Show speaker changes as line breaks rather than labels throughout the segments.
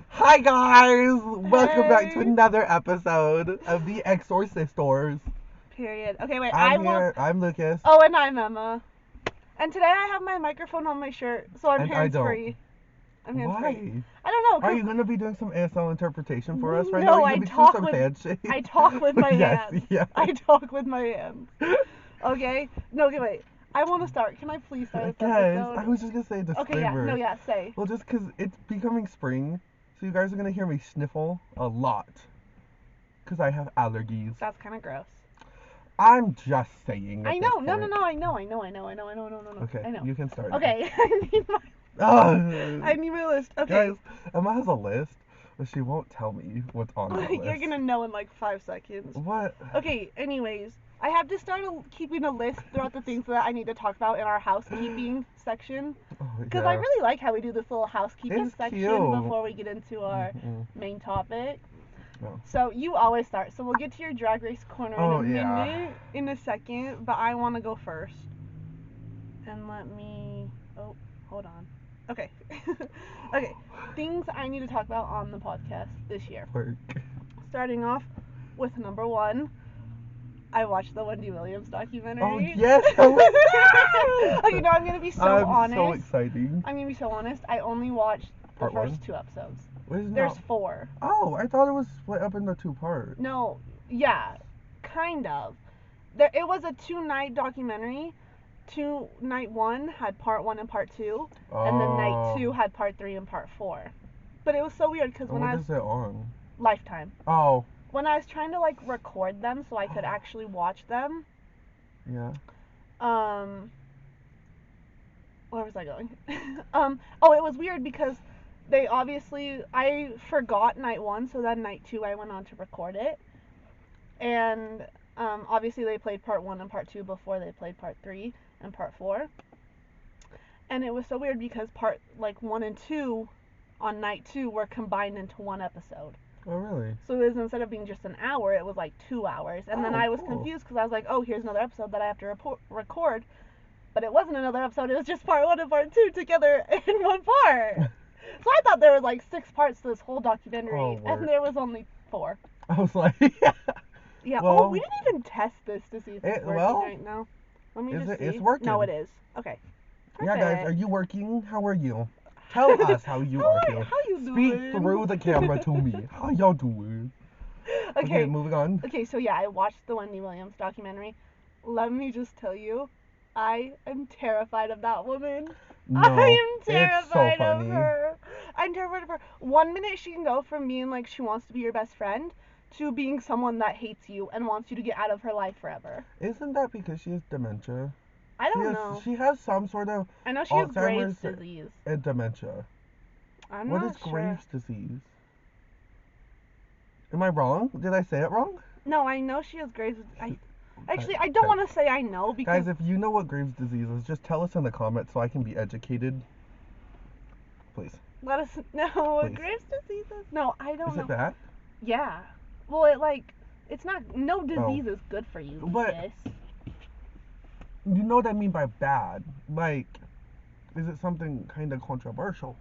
Hi guys! Welcome back to
Hey.
another episode of the Exorsisters.
Period. Okay, wait.
I'm here. I'm Lucas.
Oh, and I'm Emma. And today I have my microphone on my shirt, so I'm
And I
hands
don't.
free. I'm hands free.
Why?
I don't know.
Are you gonna be doing some ASL interpretation for us right
No,
now? Are
I
you gonna be
talk
doing some
with
handshake?
I talk with my
yes,
hands.
yeah.
I talk with my hands. Okay. No, okay, wait. I want to start. Can I please start this
Guys,
episode?
I was just gonna say a
Okay, yeah.
disclaimer.
No, yeah. Say.
Well, just 'cause it's becoming spring, so you guys are gonna hear me sniffle a lot. 'Cause I have allergies.
That's kind of gross.
I'm just saying.
I
At
know.
this
No,
point.
no, no. I know. No.
Okay,
I know.
you can start.
Okay. I need my.
Oh,
I need my list. Okay.
guys, Emma has a list, but she won't tell me what's on that list.
You're gonna know in like 5 seconds.
What?
Okay, anyways, I have to start keeping a list throughout the things that I need to talk about in our housekeeping section.
Oh,
Because
yeah.
I really like how we do this little housekeeping
It's
section
cute.
before we get into our
Mhm.
main topic.
Oh.
So you always start. So we'll get to your drag race corner
Oh,
in a
yeah.
minute, in a second, but I want to go first. And let me. Oh, hold on. Okay. Okay. Things I need to talk about on the podcast this year.
Work.
Starting off with number 1. I watched the Wendy Williams documentary.
Oh, yes. That was
Okay, no, I'm gonna be so
I'm
honest.
so exciting.
I'm gonna be so honest. I only watched the
Part
first
one?
2 episodes.
There's
There's 4.
Oh, I thought it was split up into 2 parts.
No, yeah, kind of. It was a 2-night documentary. Night 1 had part 1 and part 2, and then night 2 had part 3 and part 4. But it was so weird because when
What
I was
is it on?
Lifetime.
Oh,
When I was trying to like record them so I could actually watch them,
yeah.
Where was I going? Oh, it was weird because I forgot night 1, so then night 2 I went on to record it. And obviously they played part 1 and part 2 before they played part 3 and part 4. And it was so weird because part like 1 and 2 on night 2 were combined into one episode.
Oh, really?
So it was, instead of being just an hour, it was like 2 hours. And then I was
cool.
confused because I was like, oh, here's another episode that I have to record. But it wasn't another episode, it was just part 1 and part 2 together in one part. So I thought there were like 6 parts to this whole documentary,
Oh,
and
word.
there was only 4.
I was like,
Yeah.
Well,
Oh, we didn't even test this to see if it's working right now. Let me just see.
It's working.
No, it is. Okay.
Yeah, guys,
Perfect.
are you working? How are you? Tell us how you are feeling.
How you
Speak
doing?
through the camera to me. How y'all doing?
Okay.
Moving on.
Okay, so yeah, I watched the Wendy Williams documentary. Let me just tell you, I am terrified of that woman.
No,
I am terrified
it's so
of
funny.
her. I'm terrified of her. 1 minute she can go from being like she wants to be your best friend to being someone that hates you and wants you to get out of her life forever.
Isn't that because she has dementia?
I don't know.
She has some sort of
I know she has Graves'
Alzheimer's
disease.
and dementia.
I'm
What
not
is
sure.
Graves' disease? Am I wrong? Did I say it wrong?
No, I know she has Graves'. Actually, I don't want to say I know because
Guys, if you know what Graves' disease is, just tell us in the comments so I can be educated. Please.
let us know what
Please.
Graves' disease is. No, I don't
Is
know.
it that?
Yeah. Well, it's not. No disease is good for you.
But-
Lucas.
You know what I mean by bad. Like, is it something kind of controversial?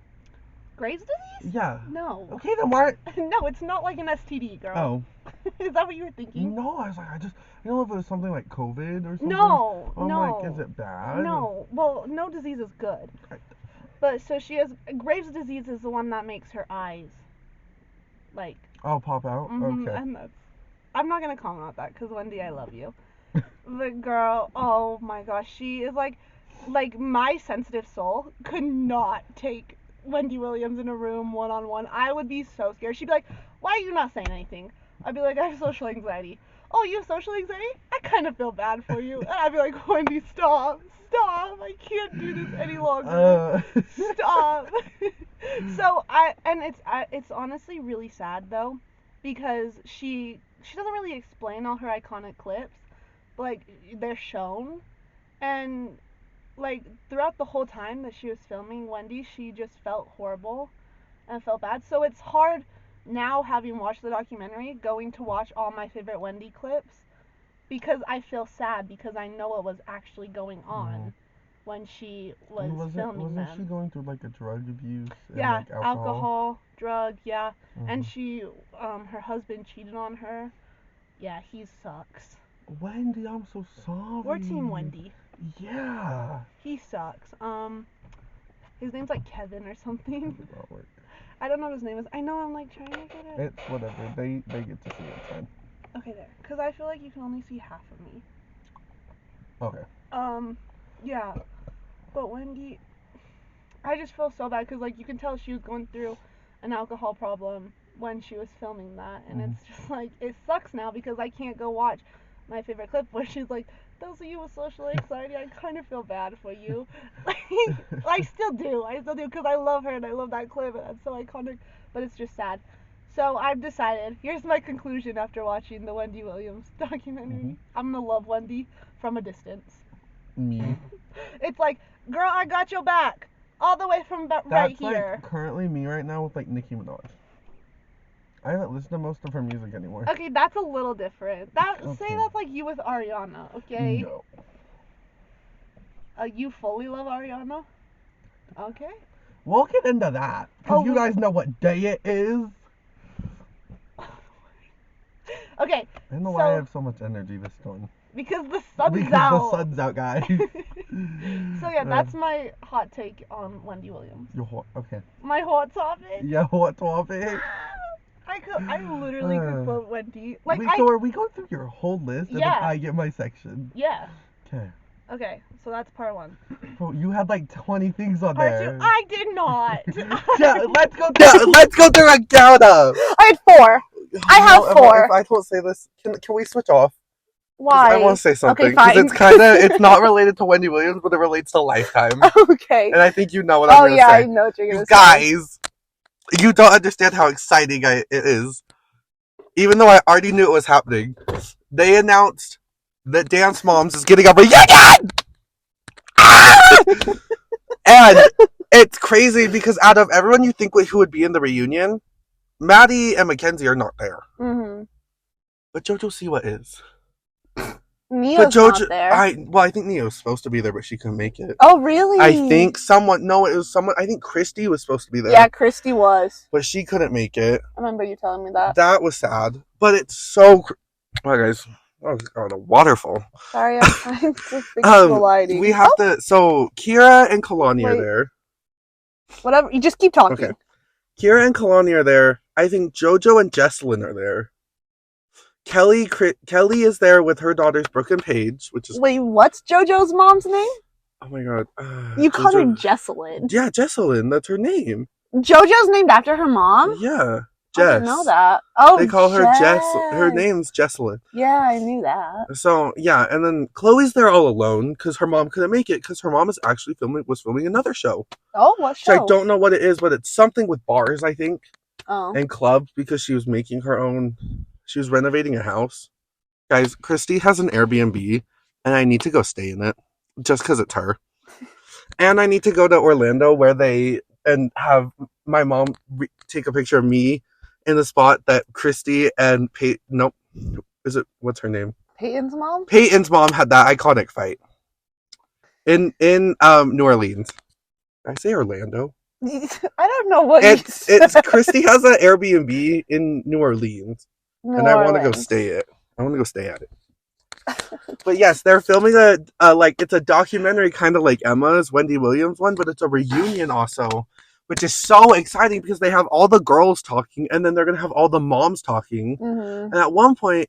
Graves' disease?
Yeah.
No.
Okay, then why?
No, it's not like an STD, girl.
Oh.
Is that what you were thinking?
No, I was like, I don't know if it was something like COVID or something.
No,
I'm
no.
like, is it bad?
No. Well, no disease is good. But so she has Graves' disease is the one that makes her eyes like.
I'll pop out.
Mhm,
Okay.
and I'm not gonna comment on that because Wendy, I love you. But girl, oh my gosh, she is like my sensitive soul could not take Wendy Williams in a room one-on-one. I would be so scared. She'd be like, "Why are you not saying anything?" I'd be like, "I have social anxiety." "Oh, you have social anxiety? I kind of feel bad for you." And I'd be like, "Wendy, stop, I can't do this any longer. Stop." So it's honestly really sad though, because she doesn't really explain all her iconic clips, but like they're shown, and like throughout the whole time that she was filming Wendy, she just felt horrible and felt bad. So it's hard now, having watched the documentary, going to watch all my favorite Wendy clips because I feel sad because I know what was actually going on. when she was
And
filming
wasn't she
them.
going through like a drug abuse and
Yeah,
like alcohol?
drug, yeah. And
Mhm.
she, her husband cheated on her. Yeah, he sucks.
Wendy, I'm so sorry.
We're Team Wendy.
Yeah.
He sucks. His name's like Kevin or something.
That did not work.
I don't know what his name is. I know I'm like trying to get it.
It's whatever. They get to see it. It's fine.
Okay, there. Because I feel like you can only see half of me.
Okay.
Yeah. But Wendy, I just feel so bad because like you can tell she was going through an alcohol problem when she was filming that, and
Mhm.
it's just like it sucks now because I can't go watch my favorite clip where she's like, "Those of you with social anxiety, I kind of feel bad for you." Like I still do because I love her and I love that clip and that's so iconic. But it's just sad. So I've decided. Here's my conclusion after watching the Wendy Williams documentary.
Mhm.
I'm gonna love Wendy from a distance.
Me.
It's like, girl, I got your back. All the way from right
That's
here.
like currently me right now with like Nicki Minaj. I haven't listened to most of her music anymore.
Okay, that's a little different. Say
Okay.
that's like you with Ariana, okay?
No.
You fully love Ariana? Okay.
We'll get into that because you guys know what day it is.
Okay.
I don't know why I have so much energy this time.
Because the sun's
Because
out.
the sun's out, guys.
So yeah, that's my hot take on Wendy Williams.
Your hot, okay.
My hot topic.
Yeah, hot topic.
I literally could put Wendy. Like
Wait, so are we going through your whole list and
Yeah.
then I get my section?
Yeah.
Okay.
Okay, so that's part one.
Bro, you had like 20 things on
Part
there.
two, I did not.
Yeah, let's go through a count up.
I had 4. I have 4.
If I don't say this, can we switch off?
Why?
I want to say something
Okay,
because
fine.
it's not related to Wendy Williams, but it relates to Lifetime.
Okay.
And I think you know what I'm gonna say.
I know what you're gonna say.
Guys, you don't understand how exciting it is. Even though I already knew it was happening, they announced that Dance Moms is getting a reunion! Ah! And it's crazy because out of everyone you think who would be in the reunion, Maddie and Mackenzie are not there.
Mm-hmm.
But JoJo Siwa is.
Neo's not there.
I think Neo's supposed to be there, but she couldn't make it.
Oh, really?
I think I think Christy was supposed to be there.
Yeah, Christy was.
But she couldn't make it.
I remember you telling me that.
That was sad. But it's so... Oh, guys. I was on a waterfall.
Sorry, I'm trying to fix the lighting.
We have to... So, Kira and Kalani are there.
Whatever. You just keep talking.
Okay. Kira and Kalani are there. I think JoJo and Jesselyn are there. Kelly is there with her daughters Brooke and Paige, which is...
Wait, what's JoJo's mom's name?
Oh my god.
You called her Jesselyn.
Yeah, Jesselyn. That's her name.
JoJo's named after her mom?
Yeah.
Jess. I didn't know that. Oh,
they call her Jess. Her name's Jesselyn.
Yeah, I knew that.
So, yeah, and then Chloe's there all alone because her mom couldn't make it because her mom is actually filming another show.
Oh, what show?
Which I don't know what it is, but it's something with bars, I think.
Oh.
And clubs because she was making her own... She was renovating a house. Guys, Christy has an Airbnb, and I need to go stay in it just because it's her. And I need to go to Orlando where and have my mom take a picture of me in the spot that Christy and what's her name?
Peyton's mom?
Peyton's mom had that iconic fight in New Orleans. Did I say Orlando?
I don't know what
it's Christy has an Airbnb in New Orleans. And I want to go stay at it. But yes, they're filming it's a documentary kind of like Emma's Wendy Williams one, but it's a reunion also, which is so exciting because they have all the girls talking and then they're going to have all the moms talking.
Mm-hmm.
And at one point,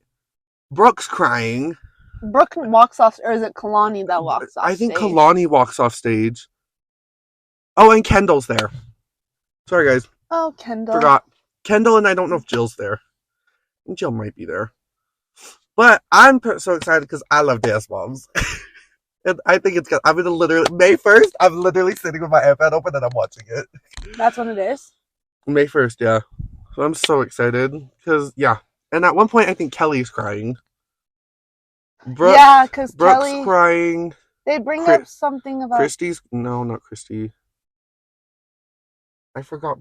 Brooke's crying.
Brooke walks off, or is it Kalani that walks off
I think
stage?
Kalani walks off stage. Oh, and Kendall's there. Sorry, guys.
Oh, Kendall.
Forgot. Kendall, and I don't know if Jill's there. Jill might be there. But I'm so excited because I love Dance Moms. And I think it's good. I'm gonna May 1st, I'm literally sitting with my iPad open and I'm watching it.
That's when it is?
May 1st, yeah. So I'm so excited. Because, yeah. And at one point, I think Kelly's crying.
Because
Brooke's crying.
They bring up something about...
No, not Christy. I forgot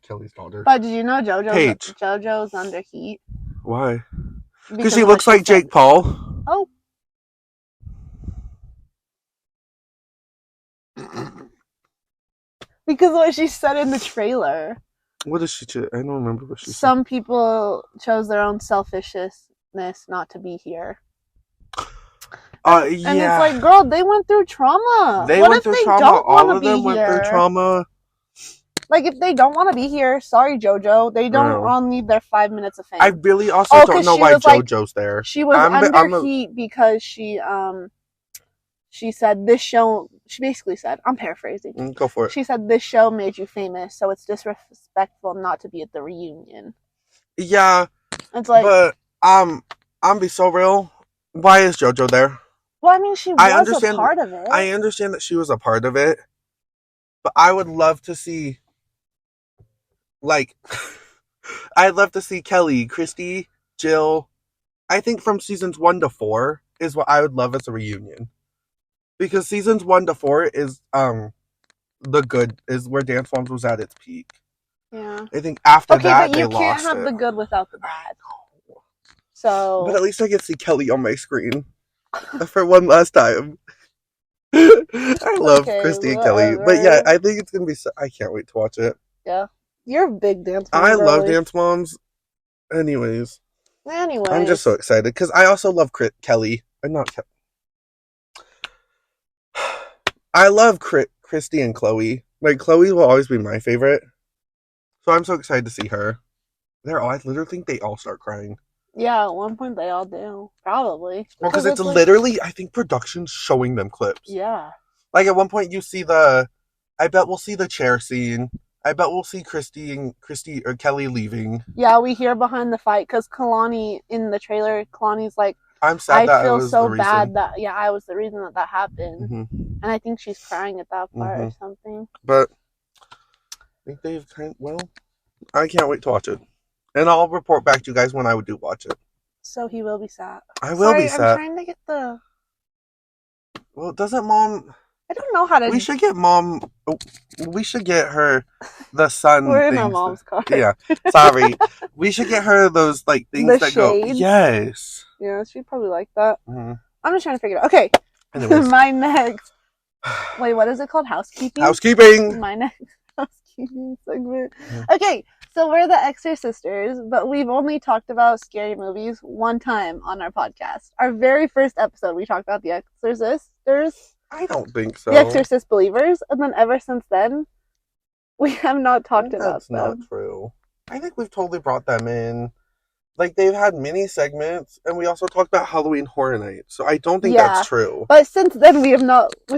Kelly's daughter.
But did you know JoJo's under heat?
Why? Because she looks like Jake Paul.
Oh. Because what she said in the trailer.
What did she do? I don't remember what she said.
Some people chose their own selfishness not to be here.
Yeah.
And it's like, girl, they went through trauma.
They
what
went
if
through
they
trauma.
don't
All
want to
of
be
them went through
here?
trauma.
Like, if they don't want to be here, sorry, JoJo. They don't
No.
all need their 5 minutes of fame.
I really also don't know why JoJo's there.
She was under heat because she said this show. She basically said, I'm paraphrasing.
Go for it.
She said this show made you famous, so it's disrespectful not to be at the reunion.
Yeah,
it's like,
but I'm be so real. Why is JoJo there?
Well, I mean, she was a part of it.
I understand that she was a part of it, but I would love to see, like, I'd love to see Kelly, Christy, Jill. I think from seasons 1 to 4 is what I would love as a reunion, because seasons 1 to 4 is the good, is where Dance Moms was at its peak.
Yeah.
I think after that
but
they
you
lost
can't have
it.
the good without the bad. So,
but at least I get to see Kelly on my screen for one last time. I love Christy and Kelly, but yeah, I think it's gonna be. I can't wait to watch it.
Yeah, you're a big Dance Mom.
I love Dance Moms. Anyways, I'm just so excited because I also love Kelly. Not Kelly. I love Christy and Chloe. Like, Chloe will always be my favorite, so I'm so excited to see her. I literally think they all start crying.
Yeah, at one point they all do. Probably.
Well, because it's literally, I think, production's showing them clips.
Yeah.
Like, at one point you see I bet we'll see the chair scene. I bet we'll see Christy or Kelly leaving.
Yeah, we hear behind the fight, because Kalani, in the trailer, Kalani's like,
I'm sad that
I feel so bad that, I was the reason that happened.
Mm-hmm.
And I think she's crying at that part or something.
But I think they've I can't wait to watch it. And I'll report back to you guys when I do watch it.
So he will be sad.
I will be sad.
I'm trying to get the...
Well, doesn't Mom...
I don't know how to...
We should get Mom... We should get her the sun
We're
things.
in our mom's car.
Yeah, sorry. We should get her those, like, things that
shades.
go... Yes.
Yeah, she'd probably like that.
Mm-hmm.
I'm just trying to figure it out. Okay. My next... Wait, what is it called? Housekeeping? My next housekeeping segment. Mm-hmm. Okay, so we're the Exorsisters, but we've only talked about scary movies one time on our podcast. Our very first episode, we talked about the Exorsisters.
I don't think so.
The Exorcist Believers, and then ever since then, we have not talked about them.
That's not true. I think we've totally brought them in. Like, they've had mini segments, and we also talked about Halloween Horror Nights, so I don't think that's true.
But since then, we've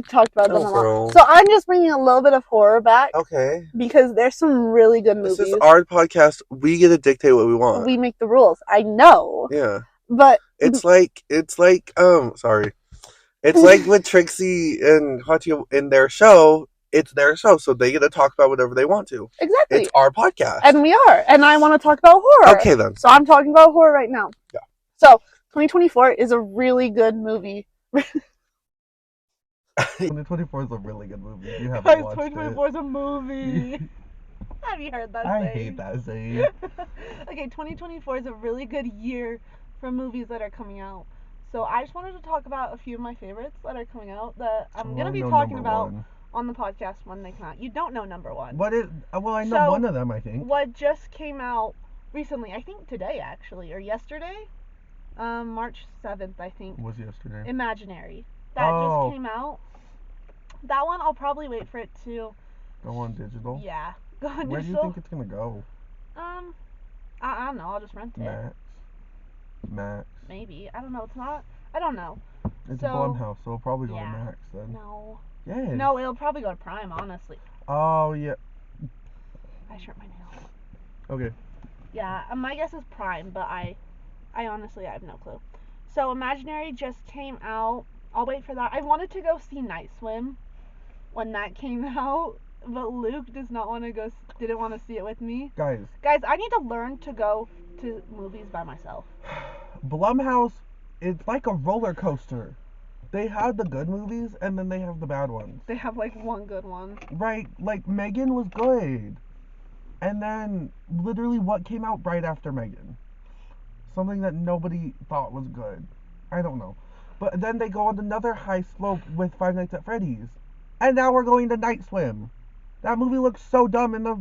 talked about them a lot. So I'm just bringing a little bit of horror back.
Okay.
Because there's some really good movies.
This is our podcast. We get to dictate what we want.
We make the rules. I know.
Yeah.
But
it's like sorry. It's like with Trixie and Hottie in their show. It's their show, so they get to talk about whatever they want to.
Exactly.
It's our podcast.
And we are. And I want to talk about horror.
Okay, then.
So I'm talking about horror right now.
Yeah.
So, 2024 is a really good movie.
2024 is a really good movie. You haven't watched
2024 is a movie. Have you heard that saying?
I hate that saying.
Okay, 2024 is a really good year for movies that are coming out. So I just wanted to talk about a few of my favorites that are coming out that I'm going to be talking about on the podcast when they come out. You don't know number one.
Well, I know one of them, I think.
What just came out recently, I think today actually, or yesterday, March 7th, I think.
Was yesterday.
Imaginary. That just came out. That one, I'll probably wait for it to
go on digital.
Yeah, go on digital.
Where do you think it's gonna go?
I don't know. I'll just rent it.
Max.
Maybe. I don't know. It's not. I don't know.
It's Blumhouse, so it'll probably go to Max then.
No.
Yes.
No, it'll probably go to Prime, honestly.
Oh yeah.
I sharp my nail.
Okay.
Yeah, my guess is Prime, but I honestly have no clue. So Imaginary just came out. I'll wait for that. I wanted to go see Night Swim when that came out, but Luke didn't want to see it with me. Guys, I need to learn to go to movies by myself.
Blumhouse, it's like a roller coaster. They have the good movies, and then they have the bad ones.
They have, like, one good one.
Right, like, Megan was good. And then, literally, what came out right after Megan? Something that nobody thought was good. I don't know. But then they go on another high slope with Five Nights at Freddy's. And now we're going to Night Swim. That movie looks so dumb in the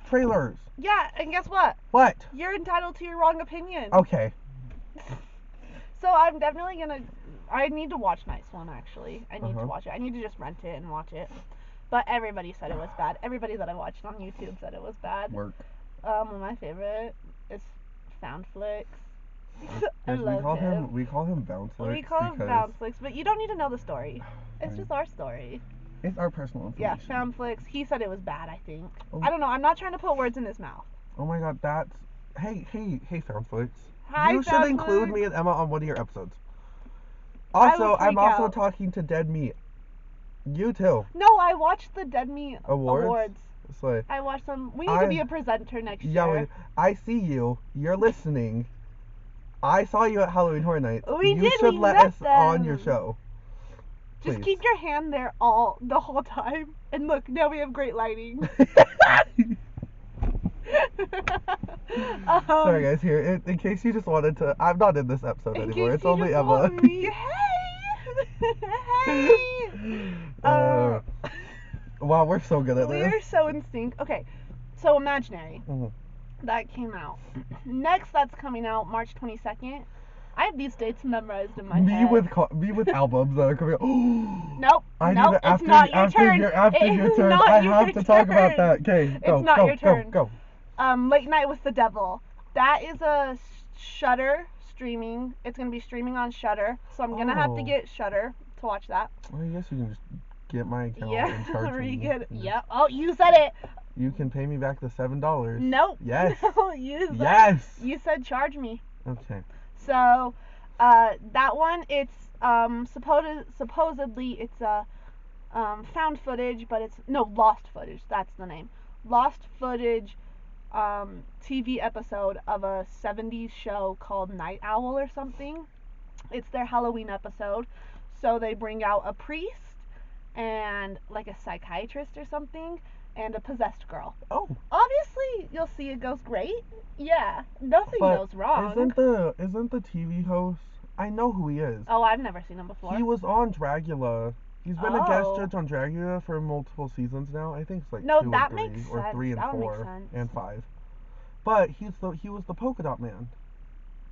trailers.
Yeah, and guess what?
What?
You're entitled to your wrong opinion.
Okay.
So I'm definitely gonna. I need to watch Night Swim, actually. I need to
Uh-huh.
watch it. I need to just rent it and watch it. But everybody said it was bad. Everybody that I watched on YouTube said it was bad.
Work.
My favorite is Found Flicks. I
Yes,
love him.
we call him Bounce Flicks.
We call him
because
Found Flicks, but you don't need to know the story. It's just our story.
It's our personal
Yeah,
information.
Found Flicks. He said it was bad, I think.
Oh.
I don't know. I'm not trying to put words in his mouth.
Oh my god, that's... Hey, Found Flicks.
Hi,
You should
Found
include
Flicks.
me and Emma on one of your episodes.
I
Also,
would
I'm
freak
also
out.
talking to Dead Meat. You too.
No, I watched the Dead Meat Awards.
So,
I watched them. We need to be a presenter next year.
I see you. You're listening. I saw you at Halloween Horror Nights.
We
you
did,
should
we
let
met
us on your
them.
show.
Just
Please.
keep your hand there the whole time. And look, now we have great lighting.
Sorry guys, here, in case you just wanted to, I'm not in this episode
In
anymore,
case
it's
you
only
just
Emma.
want me. Hey!
Wow, we're so good at
We
this.
are so in sync. Okay, so Imaginary.
Mhm.
That came out. Next, that's coming out March 22nd. I have these dates memorized in my
Me
head.
with albums that are coming out.
Nope.
I
nope,
need to,
it's not your turn.
After
It
your
is
turn,
not
I
your
have to talk about
turn.
that. Okay, go,
It's not
go,
your turn.
go.
Late Night with the Devil. That is a Shudder streaming. It's gonna be streaming on Shudder, so I'm gonna have to
Oh.
get Shudder to watch that.
Well, I guess you can just get my account
Yeah,
and charge
or
me.
you could.
and
Yep. Oh, you said it.
You can pay me back the $7.
Nope.
Yes.
No, you said.
Yes.
You said charge me.
Okay.
So, that one, it's supposedly it's a found footage, but it's no lost footage. That's the name. Lost footage TV episode of a 70s show called Night Owl or something. It's their Halloween episode. So they bring out a priest and like a psychiatrist or something and a possessed girl.
Oh.
Obviously, you'll see it goes great. Yeah, nothing
But
goes wrong.
isn't the TV host? I know who he is.
Oh, I've never seen him before.
He was on Dragula. He's been a guest
Oh.
judge on Dragula for multiple seasons now. I think it's like
No,
2
that
and 3,
makes
or
sense.
3 and
That would
4
make sense.
and 5. But he was the polka dot man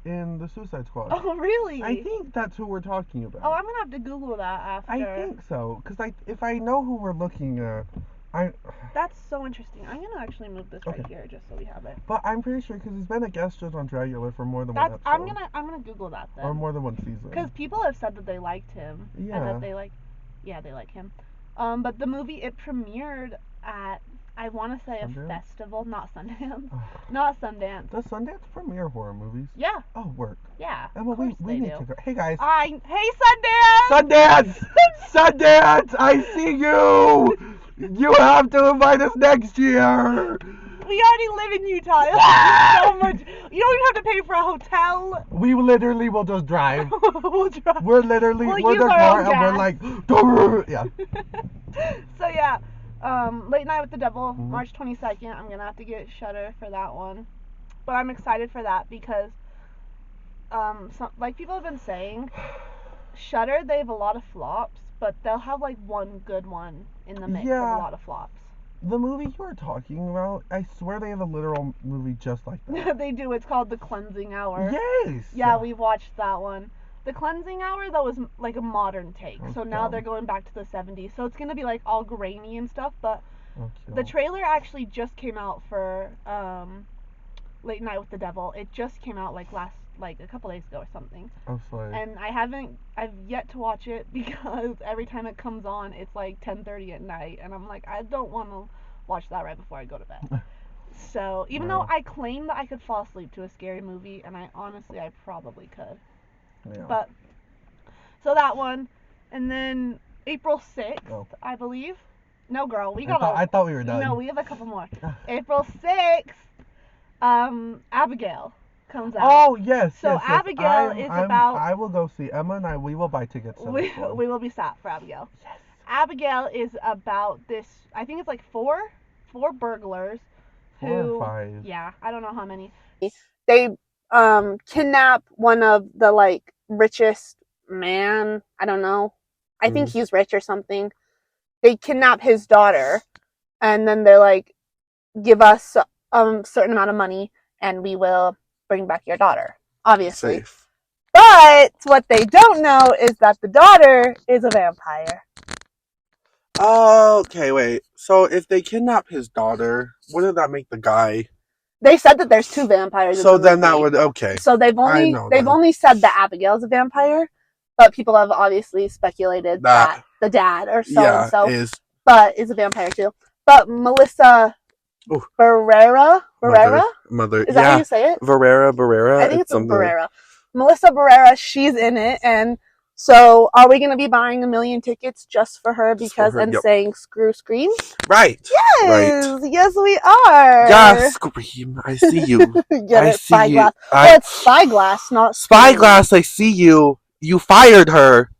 in the Suicide Squad.
Oh, really?
I think that's who we're talking about.
Oh, I'm gonna have to Google that after.
I think so, because if I know who we're looking at,
That's so interesting. I'm gonna actually move this right
Okay.
here just so we have it.
But I'm pretty sure because he's been a guest judge on Dragula for more than one
That's
episode.
I'm gonna Google that
Or
then.
more than one season.
Because people have said that they liked him and
Yeah.
that they like him. But the movie, it premiered at, I want to say, a
Sundance?
festival, not Sundance,
Ugh.
not Sundance.
Does Sundance premiere horror movies?
Yeah,
Oh, work.
yeah.
Emma,
of course
we
they
need
do.
to go. Hey guys.
Hey, Sundance!
Sundance! Sundance! I see you! You have to invite us next year!
We already live in Utah. It's so much. You don't even have to pay for a hotel.
We literally will just drive.
We'll drive.
We're literally,
We'll
we're
use
the
our
car
own
and we're
gas.
like, "Durr." Yeah.
So yeah, Late Night with the Devil,
Mhm.
March 22nd. I'm gonna have to get Shudder for that one, but I'm excited for that because, like people have been saying, Shudder, they have a lot of flops, but they'll have like one good one in the mix of
Yeah.
a lot of flops.
The movie you were talking about, I swear they have a literal movie just like that.
They do. It's called The Cleansing Hour.
Yes!
Yeah, we watched that one. The Cleansing Hour, though, was like a modern take.
Oh,
So now
dumb.
they're going back to the 70s. So it's going to be like all grainy and stuff. But
Oh,
the
cute.
trailer actually just came out for Late Night with the Devil. It just came out like a couple days ago or something.
Oh, sorry.
And I've yet to watch it because every time it comes on, it's like 10:30 at night. And I'm like, I don't want to watch that right before I go to bed. So even though
No.
I claim that I could fall asleep to a scary movie, and I probably could.
Yeah.
But so that one, and then April 6th,
Oh.
I believe. No, girl, we
I
got
thought, I thought we were done.
no, we have a couple more. April 6th, Abigail comes out.
Oh, yes.
So
yes, yes.
Abigail is about-
I will go see Emma and we will buy tickets. To
we
this one.
we will be sat for Abigail.
Yes.
Abigail is about this. I think it's like four burglars.
4
who,
or 5.
Yeah, I don't know how many. They kidnap one of the like richest man. I don't know. I think he's rich or something. they kidnap his daughter, and then they're like, give us a certain amount of money, and we will bring back your daughter, obviously.
Safe.
But what they don't know is that the daughter is a vampire.
Okay, wait. So if they kidnap his daughter, wouldn't that make the guy?
They said that there's 2 vampires.
So
in the
then that
movie.
would okay.
So they've only said that Abigail's a vampire, but people have obviously speculated that the dad or so and so is a vampire too. But Melissa Barrera,
mother,
is that how you say it?
Barrera.
I think it's Barrera. Melissa Barrera, she's in it, and so are we going to be buying 1 million tickets just for her because saying screw Scream?
Right.
Yes,
right.
Yes, we are.
Yeah, Scream. I see you.
Get
I
it,
see
Spyglass.
you.
It's Spyglass, not Scream.
Spyglass. I see you. You fired her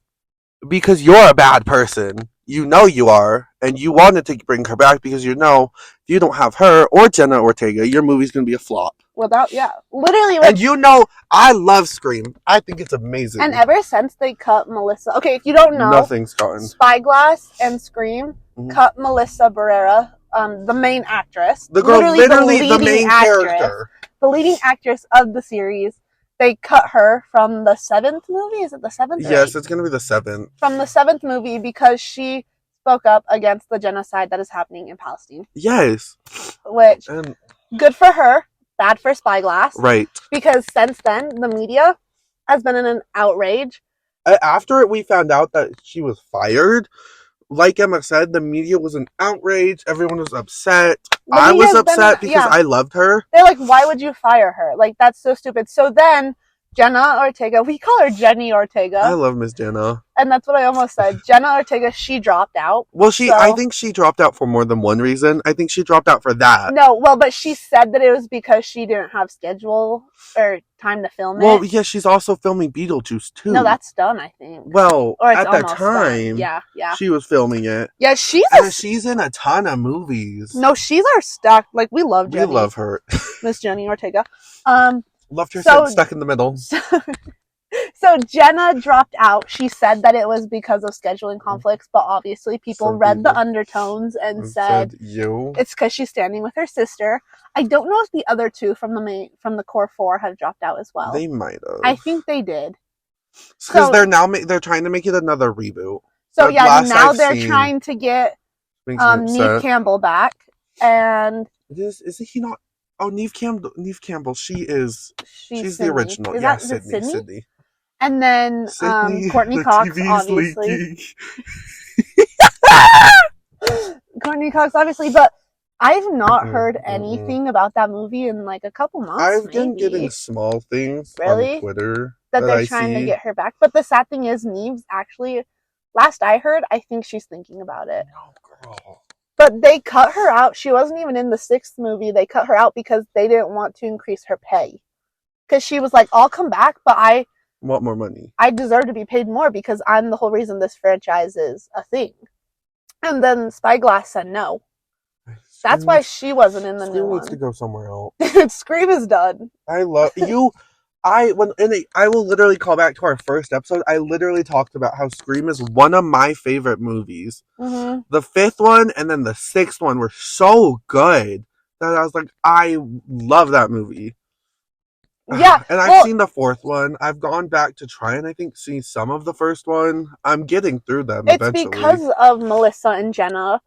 because you're a bad person. You know you are, and you wanted to bring her back because you know if you don't have her or Jenna Ortega, your movie's gonna be a flop.
Literally.
And you know, I love Scream. I think it's amazing.
And ever since they cut Melissa, okay, if you don't know,
nothing's gotten.
Spyglass and Scream cut Melissa Barrera, the main actress,
the girl, literally the main character,
the leading actress of the series. They cut her from the 7th movie. Is it the 7th?
Yes, it's going to be the 7th.
From the 7th movie because she spoke up against the genocide that is happening in Palestine.
Yes.
Which, good for her, bad for Spyglass.
Right.
Because since then, the media has been in an outrage.
After we found out that she was fired, like Emma said, the media was an outrage. Everyone was upset. I was upset because I loved her.
They're like, why would you fire her? Like, that's so stupid. So then, Jenna Ortega, we call her Jenny Ortega.
I love Miss Jenna.
And that's what I almost said. Jenna Ortega, she dropped out.
Well, I think she dropped out for more than one reason. I think she dropped out for that.
No, but she said that it was because she didn't have schedule or time to film it.
Well, yeah, she's also filming Beetlejuice, too.
No, that's done, I think.
Well, at the time, she was filming it.
Yeah,
she's in a ton of movies.
No, she's our stuck. Like, we love Jenny.
We love her.
Miss Jenny Ortega.
Loved her since Stuck in the Middle.
So Jenna dropped out. She said that it was because of scheduling conflicts, but obviously people read the undertones and said it's because she's standing with her sister. I don't know if the other 2 from the core 4 have dropped out as well.
They might have.
I think they did.
Because they're trying to make it another reboot.
So now they're trying to get Neve Campbell back, and
isn't he not? Oh, Neve Campbell. She's the original.
Is
yeah,
that
Sydney.
And then Courtney Cox, obviously. Courtney Cox, obviously, but I've not heard anything about that movie in like a couple months.
I've been getting small things on Twitter
that they're trying to get her back. But the sad thing is, Neve's actually, last I heard, I think she's thinking about it.
No, girl.
But they cut her out. She wasn't even in the 6th movie. They cut her out because they didn't want to increase her pay. Because she was like, I'll come back, but I
want more money.
I deserve to be paid more because I'm the whole reason this franchise is a thing. And then Spyglass said no. That's why she wasn't in the new one.
Scream needs to go somewhere else.
Scream is done.
I love you. I will literally call back to our first episode. I literally talked about how Scream is one of my favorite movies.
Mm-hmm.
The 5th one and then the 6th one were so good that I was like, I love that movie.
Yeah.
And I've seen the 4th one. I've gone back to try and I think see some of the first one. I'm getting through them eventually.
It's because of Melissa and Jenna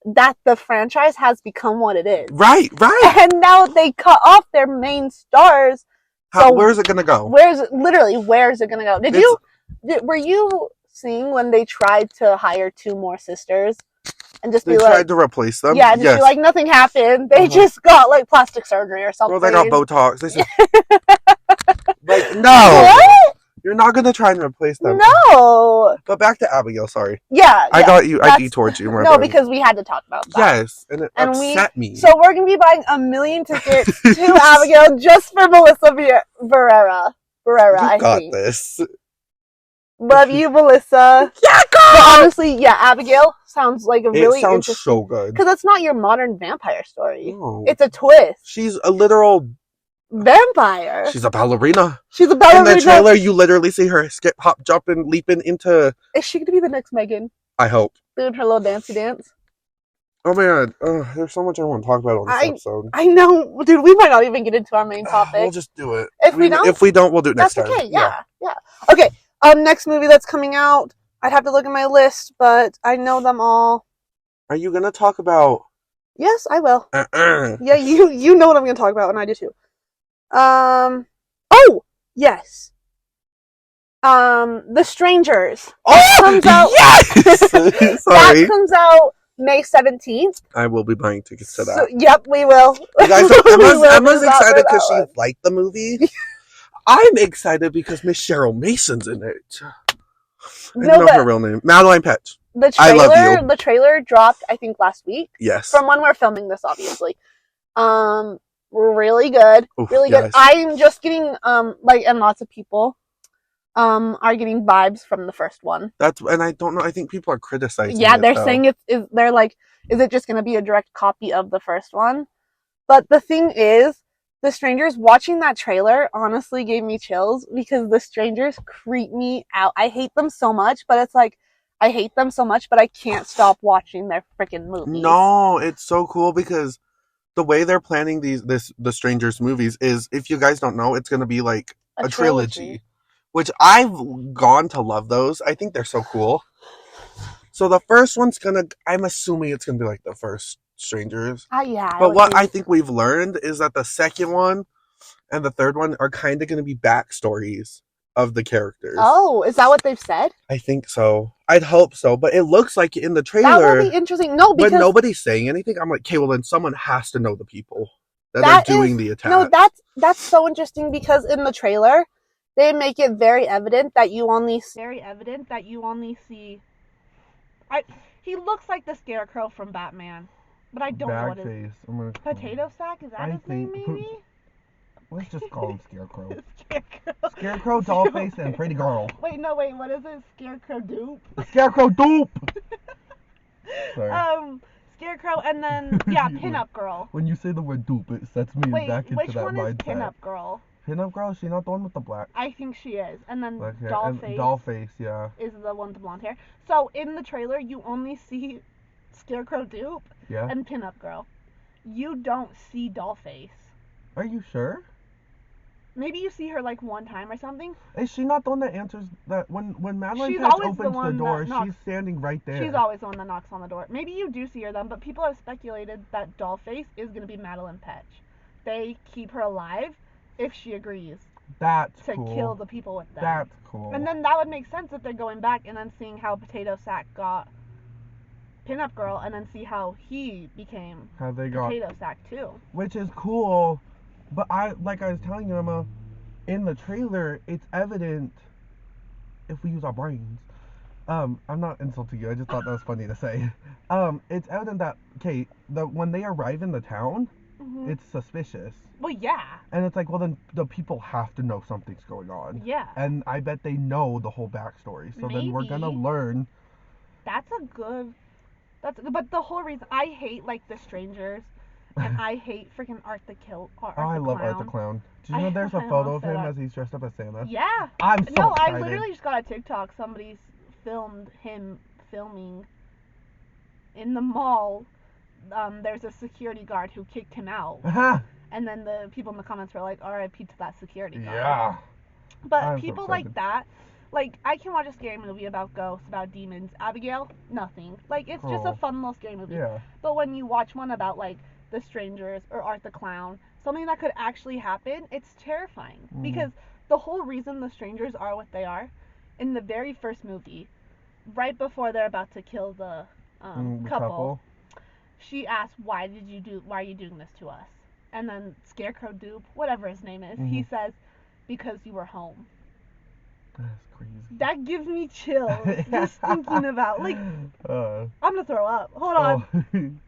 that the franchise has become what it is.
Right.
And now they cut off their main stars.
Where's it gonna go?
Where's it gonna go? Were you seeing when they tried to hire 2 more sisters and just
they tried to replace them?
Yeah, and just be like, nothing happened. They just got like plastic surgery or something.
Well, they got Botox. They said, like, no.
What?
You're not gonna try and replace them.
No.
But back to Abigail. Sorry.
Yeah.
I got you. I detoured you.
No, because we had to talk about that.
Yes, and it upset me.
So we're gonna be buying 1 million tickets to Abigail just for Melissa Barrera.
You got this.
Love you, Melissa.
Yeah, girl.
But honestly, yeah, Abigail sounds like a really
sounds so good
because it's not your modern vampire story.
No.
It's a twist.
She's a literal
vampire.
She's a ballerina.
She's a ballerina.
In the trailer, you literally see her skip, hop, jumping, leaping into.
Is she gonna be the next Megan?
I hope.
Doing her little dancey dance.
Oh my god, there's so much I want to talk about on this episode.
I know, dude. We might not even get into our main topic.
We'll just do it.
If we don't,
if we don't, we'll do it next time.
That's okay. Yeah. Okay. Next movie that's coming out. I'd have to look at my list, but I know them all.
Are you gonna talk about?
Yes, I will. Yeah, you know what I'm gonna talk about, and I do too. Oh yes. The Strangers.
Oh,
comes out.
Yes. Sorry.
That comes out May 17th.
I will be buying tickets to that.
So, yep, we will.
You guys, Emma's excited because she liked the movie. I'm excited because Miss Cheryl Mason's in it. I don't know her real name. Madeline Petch.
The trailer dropped, I think, last week.
Yes.
From when we're filming this, obviously. Really good.
Oof,
really good. I'm just getting, and lots of people are getting vibes from the first one.
And I don't know, I think people are criticizing
it, they're saying they're like, is it just going to be a direct copy of the first one? But the thing is, The Strangers, watching that trailer honestly gave me chills because The Strangers creep me out. I hate them so much, but it's like, I hate them so much, but I can't stop watching their freaking movies.
No, it's so cool because the way they're planning The Strangers movies is, if you guys don't know, it's going to be like a trilogy. Which I've gone to love those. I think they're so cool. So the first one's I'm assuming it's gonna be like the first Strangers.
Yeah.
But what I think we've learned is that the second one and the third one are kind of gonna be backstories of the characters.
Oh, is that what they've said?
I think so. I'd hope so. But it looks like in the trailer.
That would be interesting. No, because
when nobody's saying anything, I'm like, okay, well then someone has to know the people that are doing the attack.
No, that's so interesting because in the trailer, they make it very evident that you only see. He looks like the Scarecrow from Batman, but I don't know what his Potato Sack, is that his name? Maybe.
Let's just call him Scarecrow.
Scarecrow,
Dollface, and Pretty Girl.
Wait, what is it? Scarecrow Dupe.
Scarecrow Dupe. Sorry.
Scarecrow, and then Pinup Girl.
When you say the word dupe, it sets me back into that mindset.
Which one is Pinup Girl?
Pinup Girl? Is she not the one with the black?
I think she is. And then
Dollface, yeah.
Is the one with the blonde hair. So in the trailer, you only see Scarecrow Dupe and Pinup Girl. You don't see Dollface.
Are you sure?
Maybe you see her like one time or something.
Is she not the one that answers that when Madeline Petch opens the door, she's standing right there?
She's always the one that knocks on the door. Maybe you do see her then, but people have speculated that Dollface is going to be Madeline Petch. They keep her alive if she agrees to kill the people with them.
That's cool.
And then that would make sense if they're going back and then seeing how Potato Sack got Pinup Girl and then see how he became Potato Sack too.
Which is cool, but like I was telling you, Emma, in the trailer, it's evident if we use our brains. I'm not insulting you. I just thought that was funny to say. It's evident that when they arrive in the town, it's suspicious.
Well, yeah.
And it's like, well, then the people have to know something's going on.
Yeah.
And I bet they know the whole backstory. So then we're gonna learn.
But the whole reason I hate like The Strangers, and I hate freaking Art the Clown.
I love Art the Clown. Do you know there's a photo of him as he's dressed up as Santa?
Yeah.
I'm so excited.
I literally just got a TikTok. Somebody filmed him filming in the mall. There's a security guard who kicked him out. And then the people in the comments were like, R.I.P. to that security guard.
Yeah.
But people like that, like, I can watch a scary movie about ghosts, about demons. Abigail, nothing. Like, it's just a fun little scary movie.
Yeah.
But when you watch one about, like, The Strangers or Art the Clown, something that could actually happen, it's terrifying. Because the whole reason The Strangers are what they are, in the very first movie, right before they're about to kill the couple, she asked, why are you doing this to us? And then Scarecrow Dupe, whatever his name is, he says, because you were home.
That's crazy.
That gives me chills just thinking about, like, I'm gonna throw up. Hold on.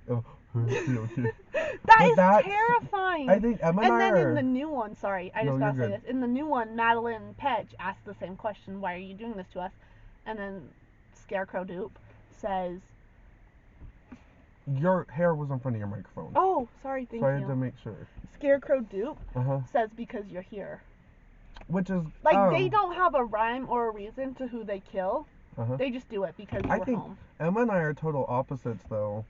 That is terrifying.
I think Emma
and then in the new one, sorry, I just gotta say
good.
this. In the new one, Madeline Petch asked the same question, why are you doing this to us? And then Scarecrow Dupe says,
your hair was in front of your microphone.
Oh, sorry, thank you.
So I had to make sure.
Scarecrow Dupe says, because you're here.
Which is...
Like, they don't have a rhyme or a reason to who they kill. They just do it because you
I
were
think
home.
Emma and I are total opposites, though.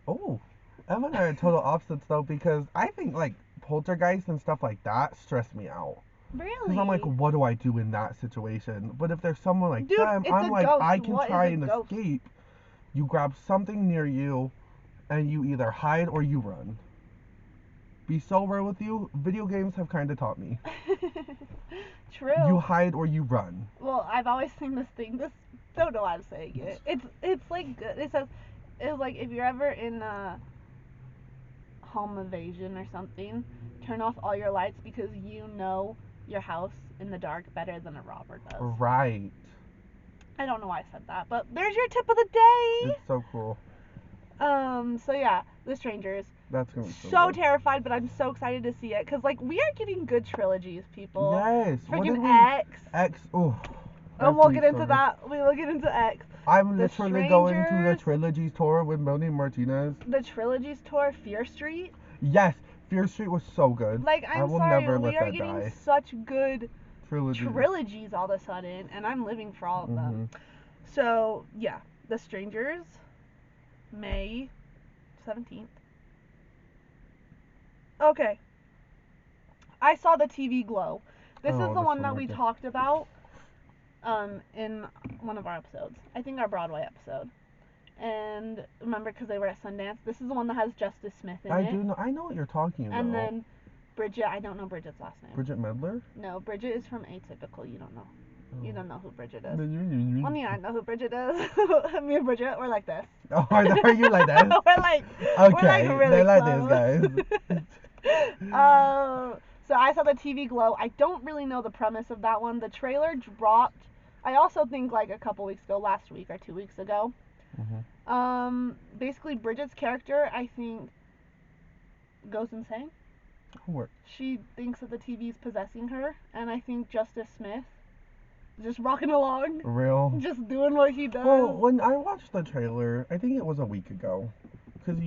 Oh, Emma and I are total opposites, though, because I think, like, poltergeist and stuff like that stress me out.
Really?
Because I'm like, what do I do in that situation? But if there's someone like
Dude,
them,
it's
I'm
a
like,
ghost.
I can
What
try
is a
and
ghost?
escape. You grab something near you, and you either hide or you run. Be so real with you, video games have kind of taught me.
True.
You hide or you run.
Well, I've always seen this thing. This don't know how I'm saying it. It's like it says it's like if you're ever in home invasion or something, turn off all your lights because you know your house in the dark better than a robber does.
Right.
I don't know why I said that, but there's your tip of the day.
It's so cool.
So yeah, The Strangers.
That's gonna be
So
good.
terrified, but I'm so excited to see it because like we are getting good trilogies, people.
Yes. What did
Freaking
we?
X.
X. Oh.
And we'll get into that. We will get into X.
I'm
The
literally going to the
Strangers.
trilogies tour with Moni Martinez.
The trilogies tour, Fear Street.
Yes, Fear Street was so good.
Like
I
I'm
will
sorry,
never
we
let
are
that
getting
die.
such good
Trilogy.
trilogies all of a sudden, and I'm living for all of them. So yeah, The Strangers, May 17th. Okay. I saw the TV Glow. This is the one that we talked about in one of our episodes. I think our Broadway episode. And remember, because they were at Sundance, this is the one that has Justice Smith in it.
I do know. I know what you're talking about.
And then Bridget, I don't know Bridget's last name.
Bridget Medler?
No, Bridget is from Atypical. You don't know.
Oh.
You don't know who Bridget is.
Oh,
Well, yeah, I know who Bridget is. Me and Bridget, we're like this.
Oh, are you like that?
we're like,
Okay,
we're like really
they're like
close.
this, guys.
So I saw the TV Glow. I don't really know the premise of that one. The trailer dropped. I also think like a couple weeks ago, last week or 2 weeks ago. Basically Bridget's character, I think, goes insane. She thinks that the TV's possessing her, and I think Justice Smith just rocking along.
Real?
Just doing what he does.
Well, when I watched the trailer, I think it was a week ago. Because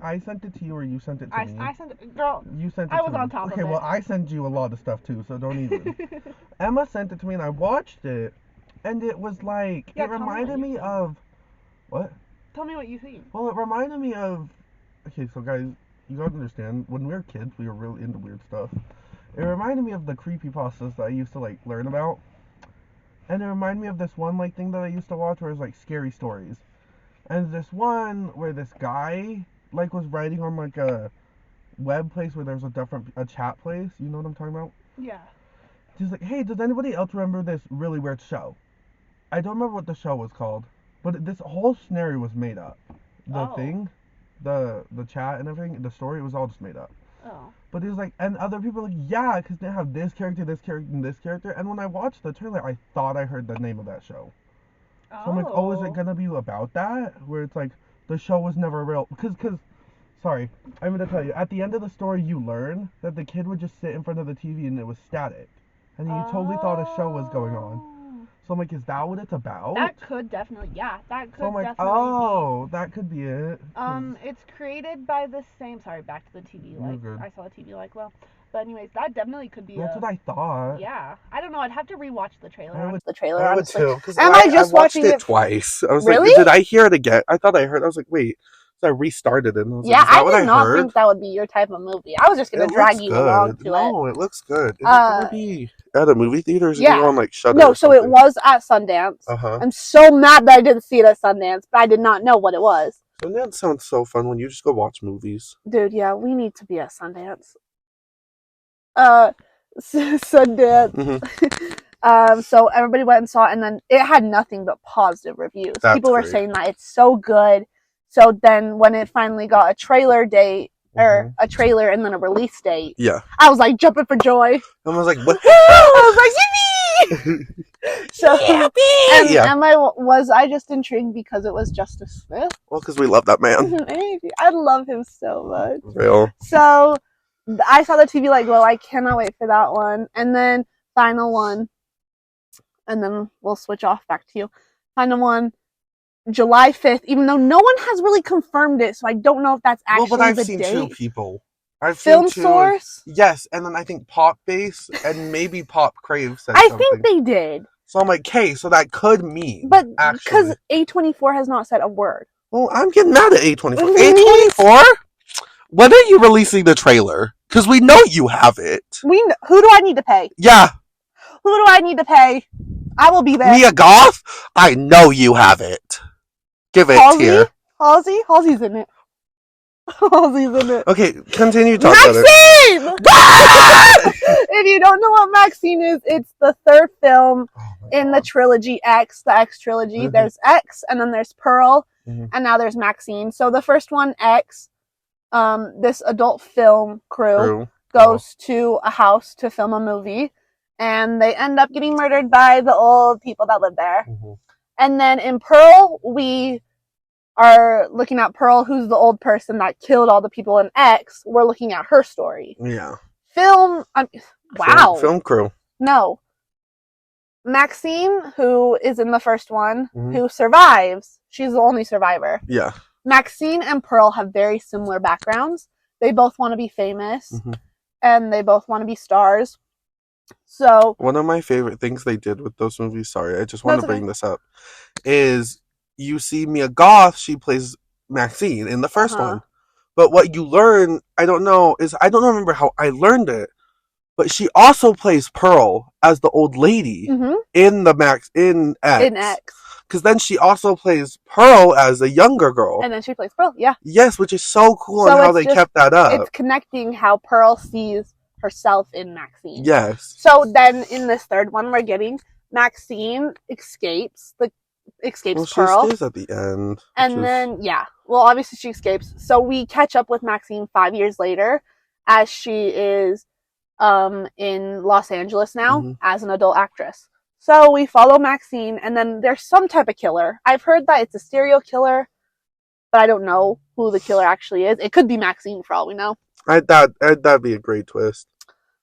I sent it to you or you sent it to me.
I sent it, girl.
You sent it
I
to
was
me.
on top of
Okay,
it.
well, I sent you a lot of stuff too, so don't even. Emma sent it to me and I watched it, and it was like,
Yeah,
it reminded me of, what?
Tell me what you think.
Well, it reminded me of, okay, so guys, you gotta understand, when we were kids, we were really into weird stuff. It reminded me of the creepypastas that I used to, like, learn about. And it reminded me of this one, like, thing that I used to watch where it was, like, scary stories. And this one where this guy, like, was writing on, like, a web place where there's a chat place. You know what I'm talking about?
Yeah.
He's like, hey, does anybody else remember this really weird show? I don't remember what the show was called. But this whole scenario was made up. The thing, the chat and everything, the story, it was all just made up.
Oh.
But he was like, and other people were like, yeah, because they have this character, and this character. And when I watched the trailer, I thought I heard the name of that show. So I'm like, oh, is it going to be about that? Where it's like, the show was never real. Because, sorry, I'm going to tell you, at the end of the story, you learn that the kid would just sit in front of the TV and it was static. And you totally thought a show was going on. So I'm like, is that what it's about?
That could definitely, that could
so I'm like,
definitely be.
That could be it.
It's created by the same, sorry, back to the TV, like, I saw the TV, like, well, but anyways, that definitely could be
That's what I thought.
Yeah, I don't know, I'd have to rewatch the trailer.
I would
honestly.
too,
because
Am I just
watched
watching
it twice. I was
Really?
like, did I hear it again? I thought I heard. I was like, wait. So I restarted it. And I was like, is that
I
what
did not
heard?
think that would be your type of movie. I was just gonna drag you along to it.
No, it looks good. Is it gonna be at a movie theater? Or is it gonna go on like Shudder?
No, so it was at Sundance. I'm so mad that I didn't see it at Sundance, but I did not know what it was.
Sundance sounds so fun when you just go watch movies.
Dude, yeah, we need to be at Sundance. Sundance. So everybody went and saw it, and then it had nothing but positive reviews. People were saying that it's so good. So then when it finally got a trailer date, or a trailer and then a release date, I was like jumping for joy.
I was like, what?
I was like, yippee! So, and Emma, was I just intrigued because it was Justice Smith?
Well, because we love that man.
Maybe. I love him so much.
Real.
So, I saw the TV like, well, I cannot wait for that one. And then, final one. And then we'll switch off back to you. Final one, July 5th, even though no one has really confirmed it, so I don't know if that's actually the date.
Well, but I've seen two people.
Film Source?
Yes, and then I think Pop Base and maybe Pop Crave said
I
something.
think they did.
So I'm like, okay, so that could mean.
But
actually.
because A24 has not said a word.
Well, I'm getting mad at A24. A24? When are you releasing the trailer? Because we know you have it.
Who do I need to pay?
Yeah.
Who do I need to pay? I will be there.
Mia Goth? I know you have it. Give it here.
Halsey's in it. Halsey's in it.
Okay, continue talking about
Maxine! If you don't know what Maxine is, it's the third film in the trilogy X, the X trilogy.
Mhm.
There's X, and then there's Pearl,
Mhm.
and now there's Maxine. So the first one, X, this adult film crew goes to a house to film a movie, and they end up getting murdered by the old people that live there.
Mhm.
And then in Pearl, we are looking at Pearl, who's the old person that killed all the people in X. We're looking at her story.
Yeah.
Wow.
Film crew.
No. Maxine, who is in the first one,
Mhm.
who survives, she's the only survivor.
Yeah.
Maxine and Pearl have very similar backgrounds. They both want to be famous,
Mhm.
and they both want to be stars. So,
one of my favorite things they did with those movies, sorry, I just want to bring this up, is you see Mia Goth, she plays Maxine in the first one. But what you learn, I don't remember how I learned it, but she also plays Pearl as the old lady in X.
In X.
Because then she also plays Pearl as a younger girl.
And then she plays Pearl, yeah.
Yes, which is so cool and how they kept that up.
It's connecting how Pearl sees herself in Maxine.
Yes.
So then in this third one we're getting Maxine escapes Pearl.
She stays at the end.
And then, well, obviously she escapes. So we catch up with Maxine 5 years later as she is in Los Angeles now as an adult actress. So we follow Maxine, and then there's some type of killer. I've heard that it's a serial killer, but I don't know who the killer actually is. It could be Maxine for all we know.
That'd be a great twist.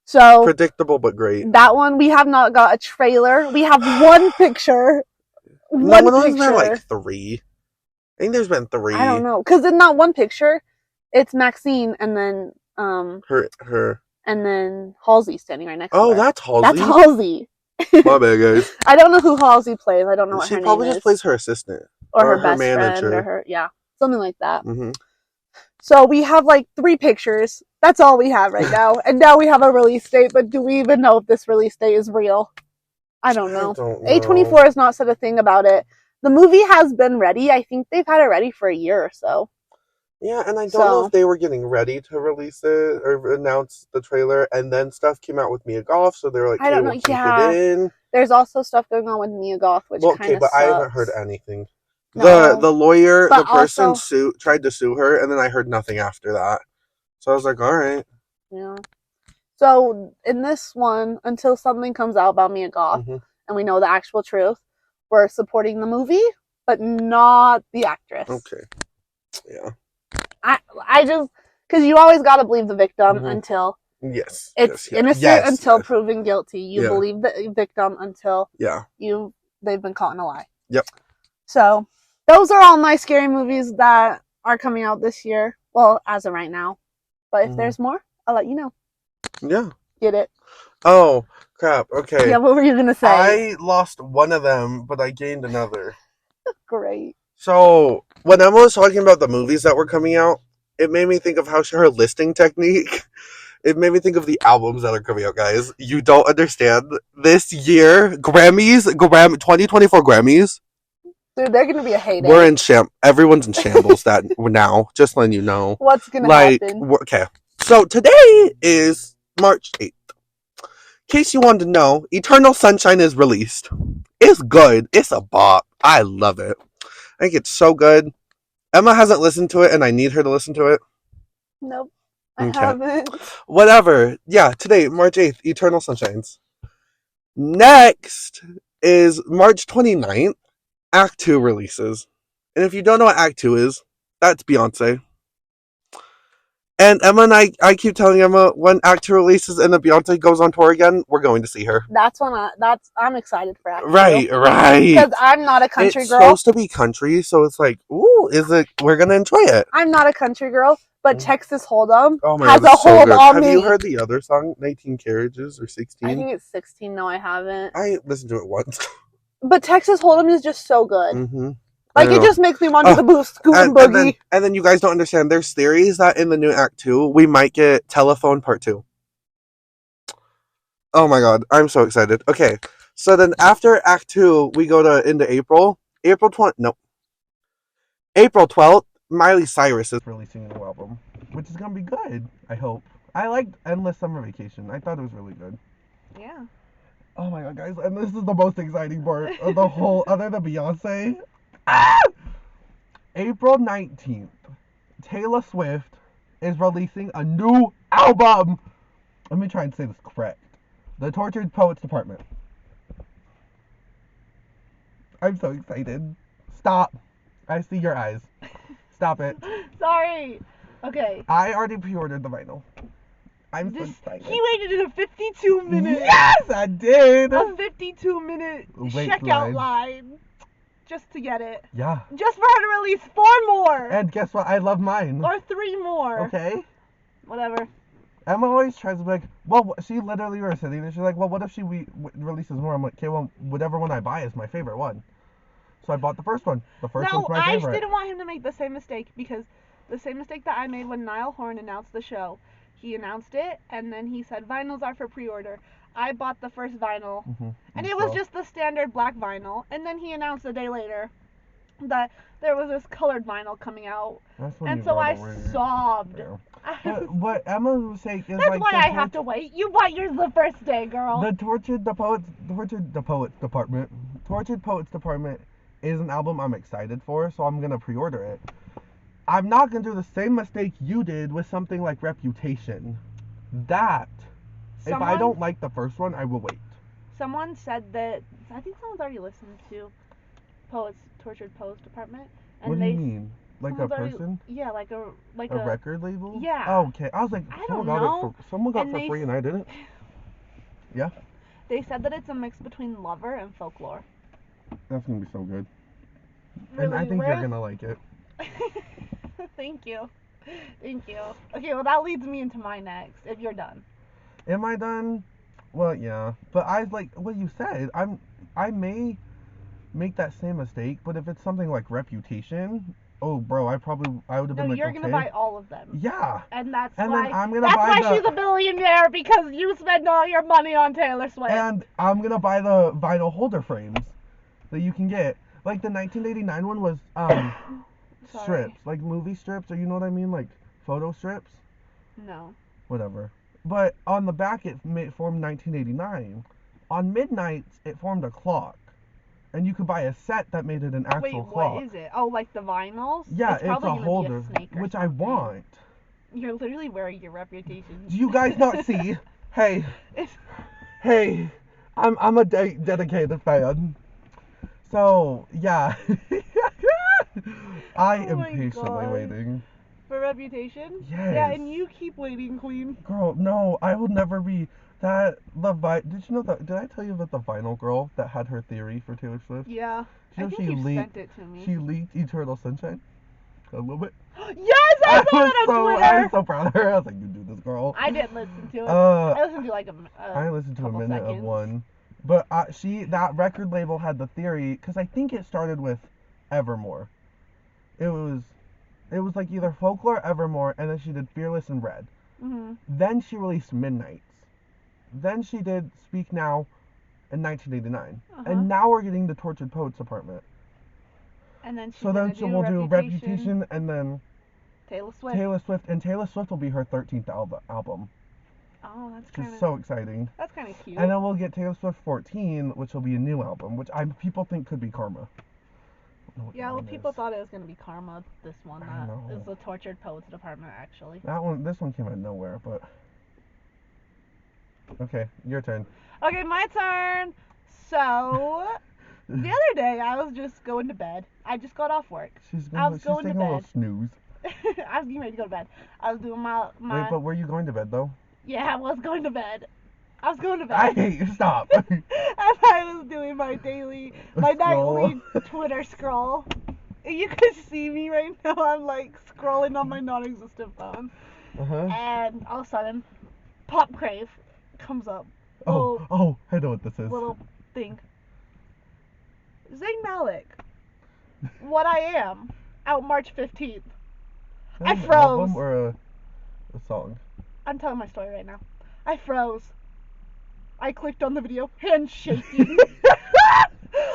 So
predictable but great.
That one, we have not got a trailer. We have one picture.
One picture. Been like 3. I think there's been 3.
I don't know, because in that one picture, it's Maxine and then
her
and then Halsey standing right next to her.
Oh, that's Halsey.
That's Halsey.
My bad, guys.
I don't know who Halsey plays. I don't know what her name is.
She probably just plays her assistant
or her best
manager,
friend, or something like that.
Mm-hmm.
So we have like 3 pictures. That's all we have right now, and now we have a release date. But do we even know if this release date is real? I don't know. A24 has not said a thing about it. The movie has been ready. I think they've had it ready for a year or so.
Yeah, and I don't know if they were getting ready to release it or announce the trailer, and then stuff came out with Mia Goth, so they were like,
I don't know.
We'll keep it in.
There's also stuff going on with Mia Goth, which kind of sucks.
But I haven't heard anything. No, the lawyer, the person tried to sue her, and then I heard nothing after that. So I was like, all right.
Yeah. So in this one, until something comes out about Mia Goth, and we know the actual truth, we're supporting the movie, but not the actress.
Okay. Yeah.
I just, because you always got to believe the victim until it's innocent until proven guilty. You believe the victim until they've been caught in a lie.
Yep.
So those are all my scary movies that are coming out this year. Well, as of right now. But if there's more, I'll let you know.
Yeah.
Get it?
Oh, crap. Okay.
Yeah, what were you going to say?
I lost one of them, but I gained another.
Great.
So, when Emma was talking about the movies that were coming out, it made me think of her listing technique. It made me think of the albums that are coming out, guys. You don't understand. This year, 2024 Grammys.
Dude, they're going to be a heyday.
We're in everyone's in shambles that now, just letting you know.
What's going to happen?
Okay. So, today is March 8th. In case you wanted to know, Eternal Sunshine is released. It's good. It's a bop. I love it. I think it's so good. Emma hasn't listened to it, and I need her to listen to it.
Nope. I haven't.
Whatever. Yeah, today, March 8th, Eternal Sunshines. Next is March 29th, Act 2 releases. And if you don't know what Act 2 is, that's Beyonce. And Emma and I keep telling Emma when Act 2 releases and then Beyonce goes on tour again, we're going to see her.
That's when I'm excited for Act 2.
Right.
Because I'm not a country girl.
It's supposed to be country, so it's like, ooh, we're going to enjoy it.
I'm not a country girl, but Texas Hold'em
Oh my
has
god,
a
it's so
hold
good.
on
Have
me.
you heard the other song, 19 Carriages or 16?
I think it's 16. No, I haven't.
I listened to it once.
But Texas Hold'em is just so good.
Mm-hmm.
Like, it just makes me want to do the boost, scoot, and boogie.
And then you guys don't understand. There's theories that in the new Act 2, we might get Telephone Part 2. Oh my god, I'm so excited. Okay, so then after Act 2, we go into April. April 12th, Miley Cyrus is releasing a new album, which is gonna be good, I hope. I liked Endless Summer Vacation. I thought it was really good.
Yeah.
Oh my god, guys, and this is the most exciting part of the whole, other than Beyonce. April 19th, Taylor Swift is releasing a new album. Let me try and say this correct. The Tortured Poets Department. I'm so excited. Stop. I see your eyes. Stop it.
Sorry. Okay.
I already pre-ordered the vinyl. I'm so excited.
He waited in a 52-minute.
Yes, I did.
A 52-minute checkout line just to get it.
Yeah.
Just for her to release 4 more.
And guess what? I love mine.
Or 3 more.
Okay.
Whatever.
Emma always tries to be like, well, she literally was sitting there. She's like, well, what if she releases more? I'm like, okay, well, whatever one I buy is my favorite one. So I bought the first one. The first one's my favorite.
I didn't want him to make the same mistake, because the same mistake that I made when Niall Horan announced the show. He announced it, and then he said, vinyls are for pre-order. I bought the first vinyl, and it was just the standard black vinyl, and then he announced a day later that there was this colored vinyl coming out, and so I sobbed.
But what Emma was saying is
That's why I have to wait. You bought yours the first day, girl.
The Tortured Poets Department is an album I'm excited for, so I'm gonna pre-order it. I'm not gonna do the same mistake you did with something like Reputation. If I don't like the first one, I will wait.
Someone said that, I think someone's already listened to Tortured Poets Department. And
what do you mean? Like a person?
Yeah, like a
record label?
Yeah.
Oh, okay. I was like, someone got it for free and I didn't. Yeah.
They said that it's a mix between Lover and Folklore.
That's gonna be so good.
Really?
And I think you're gonna like it.
Thank you. Thank you. Okay, well that leads me into my next, if you're done.
Am I done? Well, yeah. But I like what you said. I may make that same mistake, but if it's something like Reputation, oh bro, I would have been like,
no, you're gonna buy all of them.
Yeah.
And that's
then
why
I'm gonna buy
she's a billionaire, because you spend all your money on Taylor Swift.
And I'm gonna buy the vinyl holder frames that you can get. Like the 1989 one was strips, like movie strips, or you know what I mean, like photo strips.
No.
Whatever. But on the back it formed 1989. On Midnights it formed a clock. And you could buy a set that made it an actual clock.
What is it? Oh, like the vinyls?
Yeah, it's a holder, which I want.
You're literally wearing your Reputation.
Do you guys not see? Hey, I'm a dedicated fan. So yeah, I am patiently waiting.
For Reputation?
Yes.
Yeah, and you keep waiting, Queen.
Girl, no, I will never be that. Did you know that? Did I tell you about the vinyl girl that had her theory for Taylor Swift?
Yeah.
You know,
I think you sent it to me.
She leaked Eternal Sunshine. A little bit.
Yes, I saw that on Twitter.
I was so proud of her. I was like, you do this, girl.
I didn't listen to it. I listened to like
I listened to a minute
seconds.
of one. But that record label had the theory, because I think it started with Evermore. It was like either Folklore or Evermore, and then she did Fearless and Red. Then she released Midnights. Then she did Speak Now in 1989. And now we're getting the Tortured Poets Department.
And then
we'll do Reputation, and then
Taylor Swift.
And Taylor Swift will be her 13th album.
Oh, that's
kind of so exciting.
That's kind of cute.
And then we'll get Taylor Swift 14, which will be a new album, which people think could be Karma.
Yeah, well, people thought it was gonna be Karma. This one, is the Tortured Poets Department, actually.
This one came out of nowhere, but okay, your turn.
Okay, my turn. So the other day, I was just going to bed. I just got off work.
She's taking a little snooze.
I was getting ready to go to bed. I was doing my.
Wait, but were you going to bed though?
Yeah, I was going to bed.
I hate you. Stop.
And I was doing my nightly Twitter scroll. You could see me right now. I'm like scrolling on my non-existent phone, and all of a sudden, Pop Crave comes up.
Oh, I know what this is.
Little thing. Zayn Malik. What I Am. Out March 15th. I
An
froze.
album or a song?
I'm telling my story right now. I froze. I clicked on the video, hands shaking.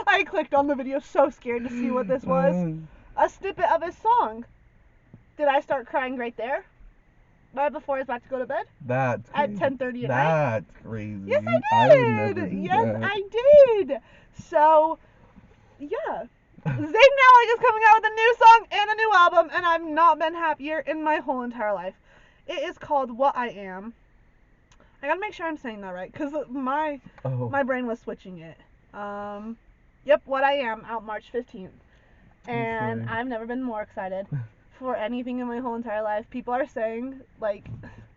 I clicked on the video, so scared to see what this was. A snippet of his song. Did I start crying right there? Right before I was about to go to bed?
That's crazy.
At 10:30 at night?
That's crazy.
Yes, I
I would
did.
never do
Yes,
that.
I did. So, yeah. Zayn Malik is coming out with a new song and a new album, and I've not been happier in my whole entire life. It is called What I Am. I gotta make sure I'm saying that right, because my brain was switching it. Yep, What I Am, out March 15th. And I've never been more excited for anything in my whole entire life. People are saying, like,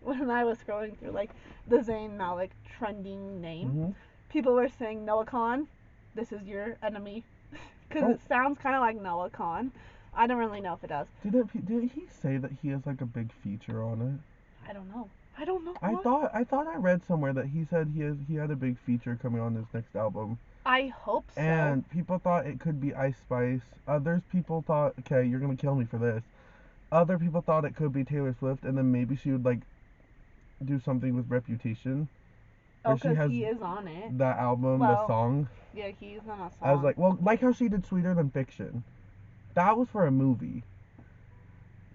when I was scrolling through, like, the Zayn Malik trending name, people were saying, Noah Khan, this is your enemy. Because it sounds kind of like Noah Khan. I don't really know if it does.
Did he say that he has like a big feature on it?
I don't know. I don't know.
I thought I read somewhere that he said he had a big feature coming on his next album.
I hope so.
And people thought it could be Ice Spice. Others people thought, okay, you're gonna kill me for this. Other people thought it could be Taylor Swift, and then maybe she would like do something with Reputation.
Oh, because he is on it.
That album, the song.
Yeah, he's on a song.
I was like, well, like how she did Sweeter Than Fiction. That was for a movie.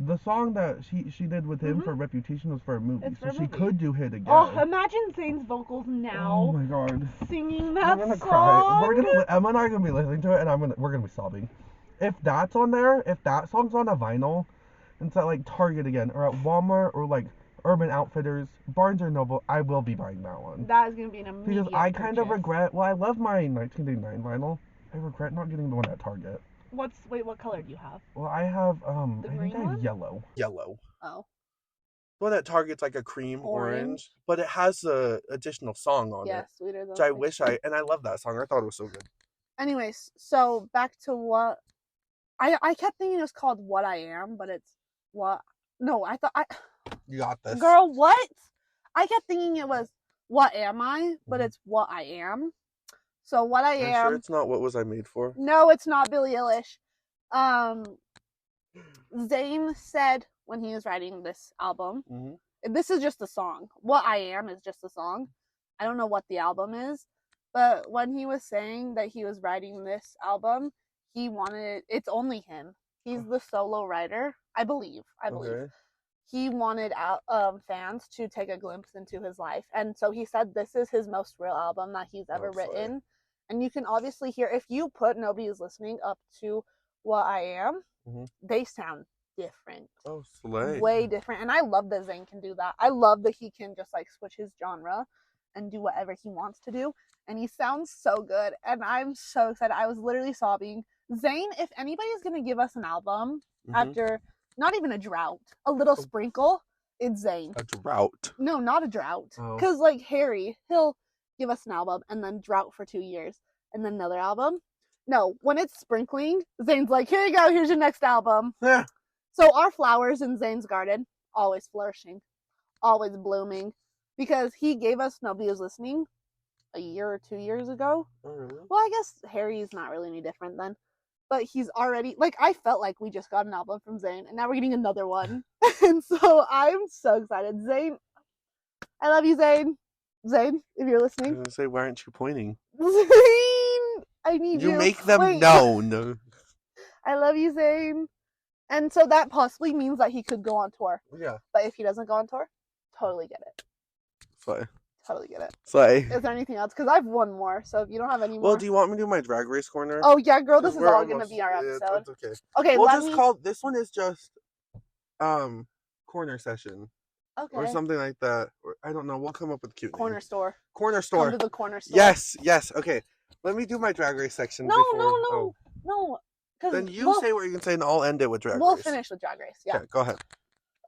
The song that she did with him for Reputation was for a movie.
It's
so she
movie.
could do Hit Again.
Oh, imagine Zayn's vocals now.
Oh my god.
Singing that
I'm gonna
song.
cry. Emma and I are gonna be listening to it, and we're gonna be sobbing. If that's on there, if that song's on a vinyl, and it's at like Target again, or at Walmart, or like Urban Outfitters, Barnes or Noble, I will be buying that one.
That is gonna be an immediate
Because I kind of
purchase.
regret. Well, I love my 1989 vinyl. I regret not getting the one at Target.
What color do you have?
Well, I have
The
I think
green
I have
one?
yellow.
Yellow.
Oh.
The one that Target's like a cream
Orange.
orange, but it has a additional song on it.
Sweeter Than
Which I
Fiction.
wish and I love that song. I thought it was so good.
Anyways, so back to what I kept thinking it was called What I Am, but it's what. No, I thought
You got this.
Girl, what? I kept thinking it was What Am I, but it's What I Am. So What I Am.
Sure it's not What Was I Made For?
No, it's not Billie Eilish. Zayn said when he was writing this album, this is just a song. What I Am is just a song. I don't know what the album is, but when he was saying that he was writing this album, he wanted it's only him. He's the solo writer, I believe.
Okay.
He wanted fans to take a glimpse into his life, and so he said this is his most real album that he's ever written. And you can obviously hear, if you put Nobody Is Listening up to What I Am, they sound different.
Oh, slay.
Way different. And I love that Zayn can do that. I love that he can just like switch his genre and do whatever he wants to do. And he sounds so good. And I'm so excited. I was literally sobbing. Zayn, if anybody's going to give us an album after not even a drought, a little sprinkle, it's Zayn.
A drought.
No, not a drought. Because like Harry, he'll give us an album and then drought for 2 years and then another album. No, when it's sprinkling, Zayn's like, here you go, here's your next album.
Yeah.
So our flowers in Zayn's garden, always flourishing, always blooming, because he gave us Nobody Was Listening a year or 2 years ago.
Oh, really?
Well, I guess Harry's not really any different then. But he's already, like, I felt like we just got an album from Zayn, and now we're getting another one. And so I'm so excited. Zayn, I love you, Zayn. Zayn, if you're
I
listening.
was going to say, why aren't you pointing?
Zayn, I need you.
You make them known.
I love you, Zayn. And so that possibly means that he could go on tour.
Yeah.
But if he doesn't go on tour, totally get it.
Slay.
Totally get it.
Slay.
Is there anything else? Because I have one more, so if you don't have any more.
Well, do you want me to do my Drag Race corner?
Oh, yeah, girl, this is
We're
all going to
almost-
be our
yeah,
episode.
that's okay.
Okay,
We'll
let
just
me...
call, this one is just, corner session.
Okay.
Or something like that. Or, I don't know. We'll come up with a cute
Corner
name.
store.
Corner store.
Come to the corner store.
Yes. Okay. Let me do my Drag Race section
No.
Oh. Then you
we'll,
say what you can say, and I'll end it with Drag
We'll
Race.
finish with Drag Race, yeah.
Okay, go ahead.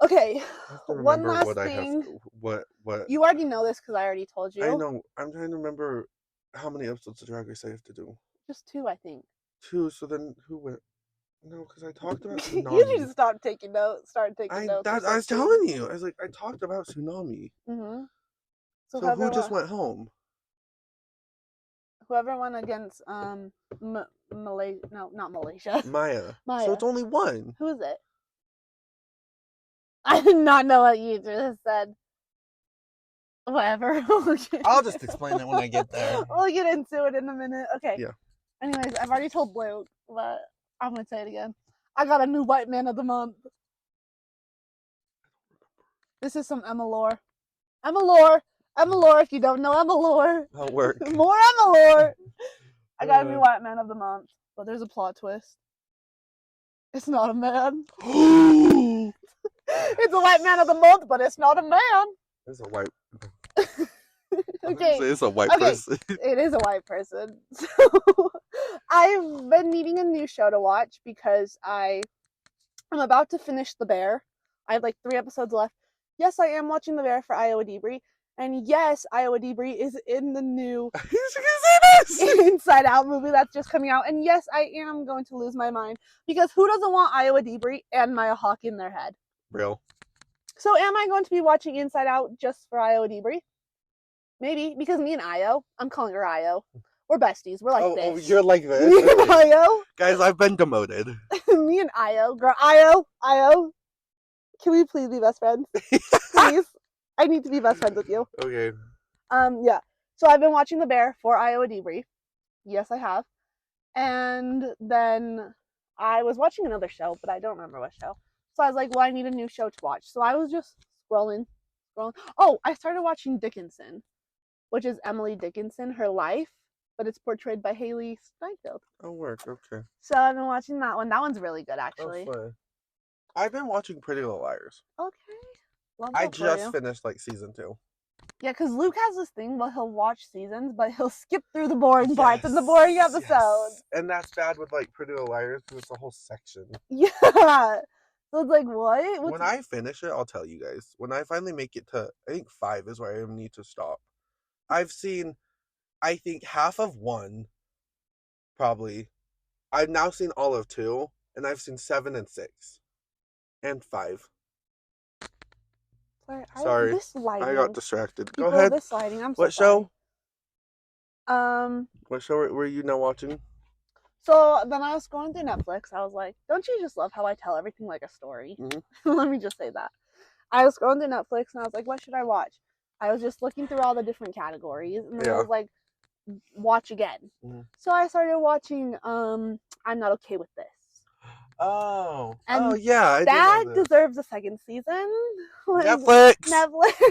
Okay,
I have to
one
remember
last
what
thing.
I have to, what.
You already know this because I already told you.
I know. I'm trying to remember how many episodes of Drag Race I have to do.
Just 2, I think.
2. So then who went? No, because I talked about
You
tsunami.
need to stop taking notes. Start taking notes.
I was telling you. I was like, I talked about tsunami.
Mm-hmm.
So who just went home?
Whoever won against Malaysia. No, not Malaysia.
Maya.
Maya.
So it's only one.
Who is it? I did not know what you just said. Whatever.
I'll just explain it when I get there.
We'll get into it in a minute. Okay.
Yeah.
Anyways, I've already told Blue, but I'm gonna say it again. I got a new white man of the month. This is some Emma Lore. Emma Lore. Emma Lore. If you don't know Emma Lore,
I'll work.
more Emma Lore. I got a new white man of the month, but there's a plot twist. It's not a man. It's a white man of the month, but it's not a man.
It's a white.
Okay.
It's a white person.
It is a white person. So I've been needing a new show to watch because I'm about to finish The Bear. I have like 3 episodes left. Yes, I am watching The Bear for Iowa Debris. And yes, Iowa Debris is in the new Inside Out movie that's just coming out. And yes, I am going to lose my mind because who doesn't want Iowa Debris and Maya Hawke in their head?
Real.
So am I going to be watching Inside Out just for Iowa Debris? Maybe, because me and Io, I'm calling her Io, we're besties. We're like this.
Oh, you're like this?
Me and Io.
Guys, I've been demoted.
Me and Io. Girl, Io, can we please be best friends? Please. I need to be best friends with you.
Okay.
Yeah. So I've been watching The Bear for Iowa Debris. Yes, I have. And then I was watching another show, but I don't remember what show. So I was like, well, I need a new show to watch. So I was just scrolling. Oh, I started watching Dickinson, which is Emily Dickinson, her life, but it's portrayed by Haley Steinfeld.
Oh, work. Okay.
So I've been watching that one. That one's really good, actually.
Oh, fun. I've been watching Pretty Little Liars.
Okay. Love
I
that for
just
you.
finished like season 2.
Yeah, because Luke has this thing where he'll watch seasons, but he'll skip through the boring parts and the boring episodes.
Yes. And that's bad with like Pretty Little Liars because it's a whole section.
Yeah. So it's like, what?
When I finish it, I'll tell you guys. When I finally make it to, I think 5 is where I need to stop. I've seen, I think, half of 1, probably. I've now seen all of 2, and I've seen 7 and 6. And 5. Sorry.
This lighting.
I got distracted.
People,
Go ahead.
This lighting. I'm so
What
sorry.
show? What show were you now watching?
So then I was scrolling through Netflix. I was like, don't you just love how I tell everything like a story?
Mm-hmm.
Let me just say that. I was scrolling through Netflix and I was like, what should I watch? I was just looking through all the different categories and then I was like, watch again.
Mm-hmm.
So I started watching I'm Not Okay With This.
Oh.
And
yeah.
That deserves a second season. Like,
Netflix.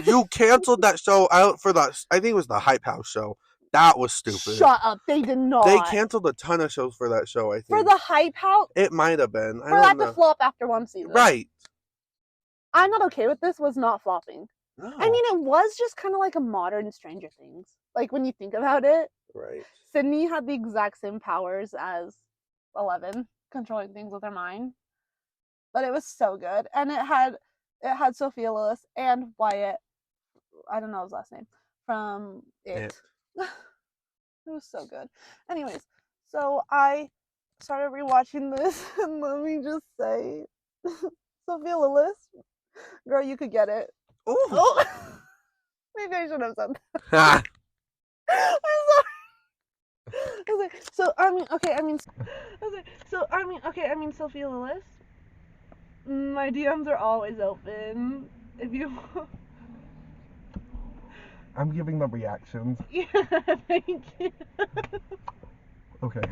You canceled that show out for the, I think it was the Hype House show. That was stupid.
Shut up. They did not.
They canceled a ton of shows for that show, I think.
For the Hype House?
It might have been.
For that to flop after 1 season.
Right.
I'm Not Okay With This was not flopping.
No.
I mean, it was just kind of like a modern Stranger Things. Like, when you think about it.
Right.
Sydney had the exact same powers as 11, controlling things with her mind. But it was so good. And it had Sophia Lillis and Wyatt, I don't know his last name, from It. It was so good. Anyways, so I started rewatching this, and let me just say, Sophia Lillis, girl, you could get it.
Ooh.
Oh. Maybe I should have said that. I'm sorry. I was like, Sophia Lillis. My DMs are always open. If you.
I'm giving the reactions.
Yeah, thank you.
Okay,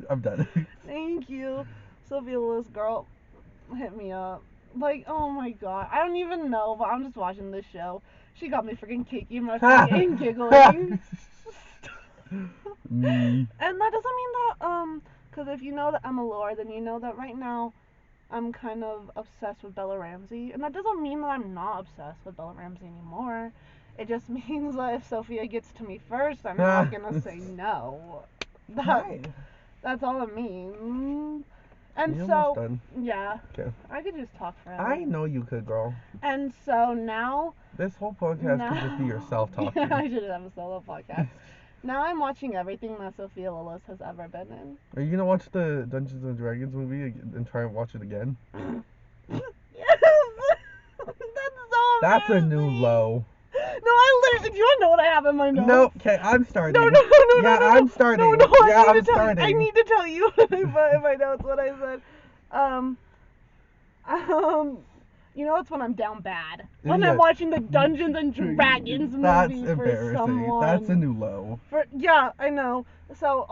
I'm done.
Thank you. Sophia Lillis, girl, hit me up. Like, oh my god. I don't even know, but I'm just watching this show. She got me freaking kicking my freaking giggling. And that doesn't mean that, because if you know that I'm a lore, then you know that right now I'm kind of obsessed with Bella Ramsey. And that doesn't mean that I'm not obsessed with Bella Ramsey anymore. It just means that if Sophia gets to me first, I'm not gonna say no. That's all it means. And
You're
so,
almost done.
yeah,
Okay.
I could just talk forever.
I know you could, girl.
And so now,
This whole podcast could just be yourself talking.
Yeah, I should have a solo podcast. Now I'm watching everything that Sophia Lillis has ever been in.
Are you gonna watch the Dungeons and Dragons movie and try and watch it again?
Yes! That's so
That's a new
embarrassing.
low.
No, I literally. Do you want to know what I have in my notes?
Nope. Okay, I'm starting.
No, no, no,
Yeah,
no, no,
I'm starting.
No,
Yeah,
I
I'm
need to tell you. I
starting.
need to tell you what I put in my notes. What I said. You know, it's when I'm down bad. When
Yeah.
I'm watching the Dungeons and Dragons
That's
movie for
embarrassing.
someone.
That's a new low.
Yeah, I know. So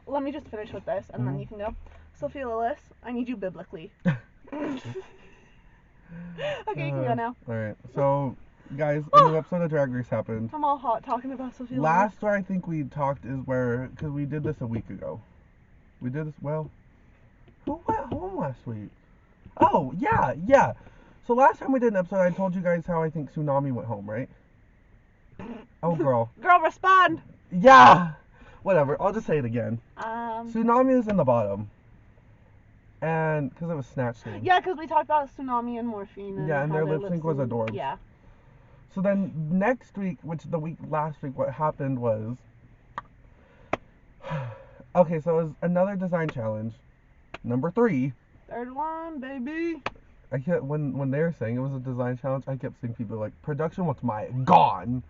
let me just finish with this, and then you can go. Sophia Lillis, I need you biblically. Okay, you can go now.
Alright, so, guys, a new episode of Drag Race happened.
I'm all hot talking about Sophia Lillis.
Last where I think we talked is where, because we did this a week ago. We did this, well, who went home last week? Oh, yeah. So last time we did an episode, I told you guys how I think Tsunami went home, right? Oh, girl.
Girl, respond!
Yeah! Whatever, I'll just say it again.
Um,
Tsunami is in the bottom. And, because it was Snatch Game.
yeah, because we talked about Tsunami and Morphine. And
Yeah, and
how
their lip sync was adorbs.
Yeah.
So then next week, which the week last week, what happened was, okay, so it was another design challenge, number 3.
Third one, baby.
I kept when they were saying it was a design challenge, I kept seeing people like, production what's my gone.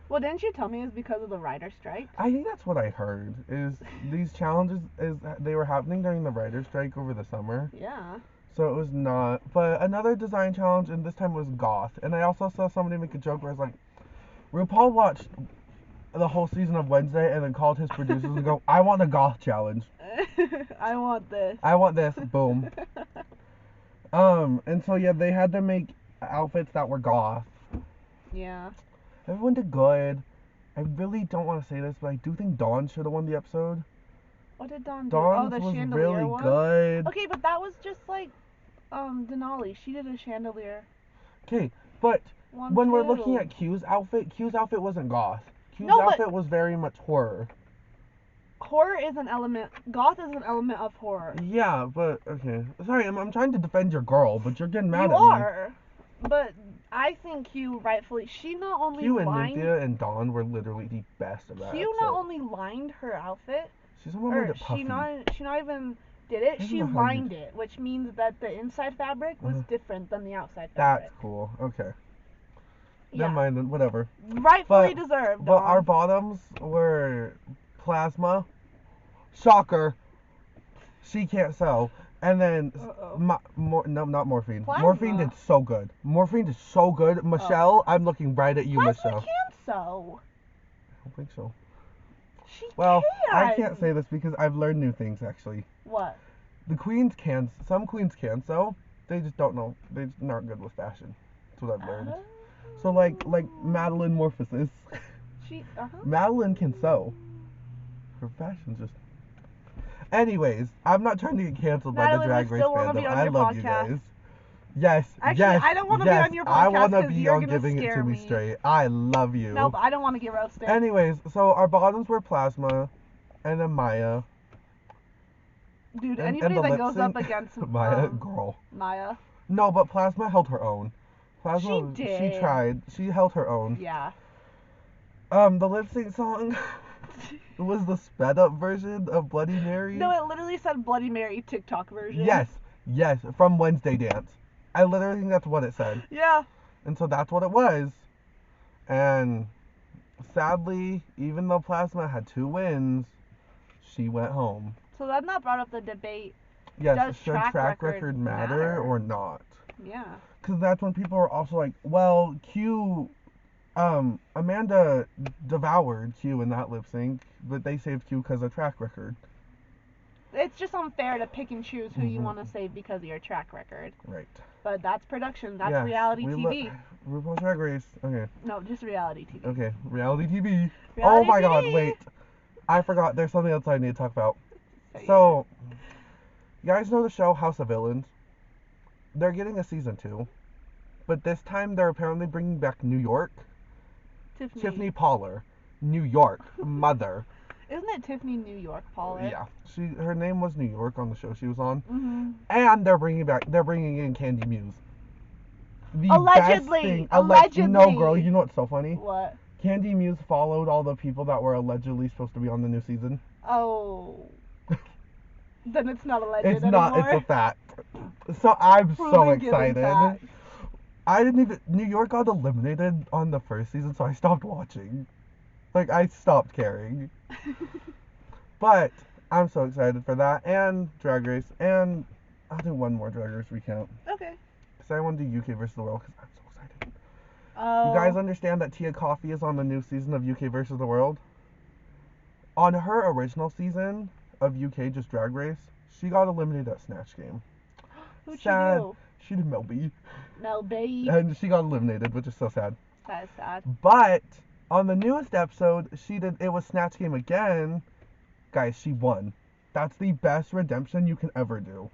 Well, didn't you tell me it's because of the writer strike?
I think that's what I heard. Is these challenges they were happening during the writer's strike over the summer.
Yeah.
So it was not. But another design challenge, and this time was goth. And I also saw somebody make a joke where it's like, RuPaul watched the whole season of Wednesday and then called his producers and go, I want a goth challenge.
I want this.
I want this. Boom. And so yeah, they had to make outfits that were goth.
Yeah.
Everyone did good. I really don't want to say this, but I do think Dawn should have won the episode.
What did Dawn do?
Dawn's
the
was
chandelier
really
one?
good.
Okay, but that was just like Denali. She did a chandelier.
Okay, but
One
when we're
too.
looking at Q's outfit wasn't goth. Q's
No, but-
outfit was very much horror.
Horror is an element. Goth is an element of horror.
Yeah, but okay. Sorry, I'm trying to defend your girl, but you're getting mad
You
at me.
are. But I think Q rightfully. She not only
Q and
lined.
Nymphia and Dawn were literally the best of that
Q not
episode.
only lined her outfit,
She's almost made
or
it puffy.
she not even did it.
I don't
She
know how you
lined it, which means that the inside fabric was different than the outside fabric.
That's cool. Okay.
Yeah.
Never mind then. Whatever.
Rightfully deserved.
But
Dawn.
our bottoms were Plasma. Shocker. She can't sew. And then,
Uh-oh.
no, not Morphine.
Plasma.
Morphine did so good. Morphine did so good. Michelle, I'm looking right at you,
Plasma
Michelle.
can sew.
I don't think so.
She
Well,
can.
I can't say this because I've learned new things actually.
What?
The queens can, some queens can sew. They just don't know. They're just not good with fashion. That's what I've learned. So like Madeline Morphosis.
She.
Madeline can sew. Her fashion's just. Anyways, I'm not trying to get canceled by the
Madeline,
Drag
I
Race
still wanna
fandom.
be on
I
your
love you
podcast.
guys. Yes,
Actually,
yes,
I don't wanna be
yes,
on your
I
podcast
want to
'cause
be
you're
on
gonna
Giving It
scare
To Me
me.
Straight. I love you.
No, but I don't want to get roasted.
Anyways, so our bottoms were Plasma, and then Maya.
Dude,
and
anybody
the
that
lip
goes
sync-
up against
Maya, girl.
Maya.
No, but Plasma held her own. Plasma,
She did.
She tried. She held her own.
Yeah.
The lip sync song was the sped up version of Bloody Mary.
No, it literally said Bloody Mary TikTok version.
Yes, from Wednesday Dance. I literally think that's what it said.
Yeah.
And so that's what it was. And sadly, even though Plasma had 2 wins, she went home.
So then that brought up the debate.
Yes,
Does
should track record matter or not?
Yeah.
Because that's when people are also like, well, Amanda devoured Q in that lip sync, but they saved Q because of track record.
It's just unfair to pick and choose who you
Mhm.
want to save because of your track record.
Right.
But that's production. That's
Yes,
reality
we
TV.
RuPaul's Drag Race. Okay.
No, just reality TV.
Okay. Reality TV. Oh
Reality
my god,
TV.
wait. I forgot. There's something else I need to talk about.
Say
So, you guys know the show House of Villains? They're getting a season 2. But this time they're apparently bringing back New York. Tiffany Poller. New York. Mother.
Isn't it Tiffany New York, Paula?
Yeah. Her name was New York on the show she was on.
Mm-hmm.
And they're bringing in Candy Muse. The
Allegedly.
best thing.
Allegedly.
No, girl, you know what's so funny?
What?
Candy Muse followed all the people that were allegedly supposed to be on the new season.
Oh. Then it's not a
It's
legend
not.
anymore.
It's a fact. So I'm so
Proving given
excited.
fact.
I didn't even. New York got eliminated on the first season, so I stopped watching. Like, I stopped caring. But I'm so excited for that, and Drag Race, and I'll do one more Drag Race recount.
Okay.
Because I want to do UK versus the world, because I'm so excited.
Oh.
You guys understand that Tia Coffee is on the new season of UK versus the world? On her original season of UK just Drag Race, she got eliminated at Snatch Game.
Who'd
Sad.
you do?
She did Melby.
No, babe.
And she got eliminated, which is so sad.
That is sad.
But on the newest episode, it was Snatch Game again. Guys, she won. That's the best redemption you can ever do.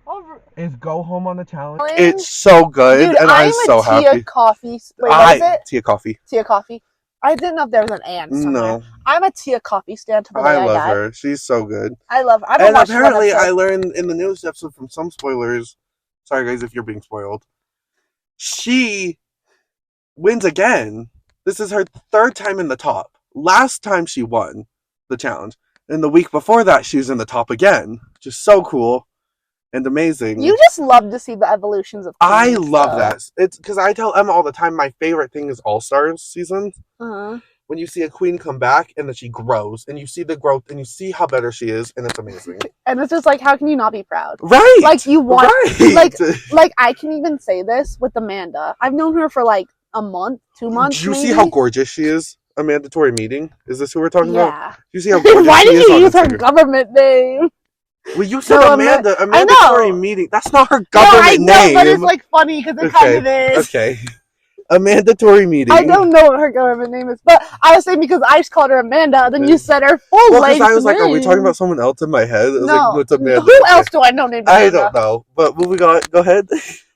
Oh,
Is go home on the challenge.
It's so good,
Dude,
and I'm so
a Tia
happy.
Coffee. Wait, what is it?
Tia Coffee.
Tia Coffee. I didn't know if there was an and somewhere.
No,
I'm a Tia Coffee stand to the day
I
I
love
die.
her. She's so good.
I love her. I don't
And
watch one
apparently, I
episode.
learned in the newest episode from some spoilers. Sorry, guys, if you're being spoiled. She wins again. This is her third time in the top. Last time she won the challenge. And the week before that, she was in the top again. Just so cool and amazing.
You just love to see the evolutions of
I
queens,
love
so.
that. It's because I tell Emma all the time my favorite thing is All Stars season.
Uh-huh.
When you see a queen come back and then she grows and you see the growth and you see how better she is and it's amazing.
And it's just like, how can you not be proud?
Right.
Like, you want,
right.
like I can even say this with Amanda. I've known her for like a month, 2 months.
Do you
maybe.
see how gorgeous she is? A mandatory meeting? Is this who we're talking about?
Yeah.
Do you see how gorgeous
Why
she
did
is
you
on
use her
Instagram?
government name?
Well, you said
No,
Amanda. A
I
mandatory
know.
meeting. That's not her
No, I
government
know,
name.
but it's like funny because it kind of is.
Okay. A mandatory meeting.
I don't know what her government name is, but I was saying because I just called her Amanda, then you said her full
Well,
length
because I was like,
name.
are we talking about someone else in my head? I was
No.
like, what's Amanda?
Who
Okay.
else do I know named
I
Amanda?
don't know. But what we got? Go ahead.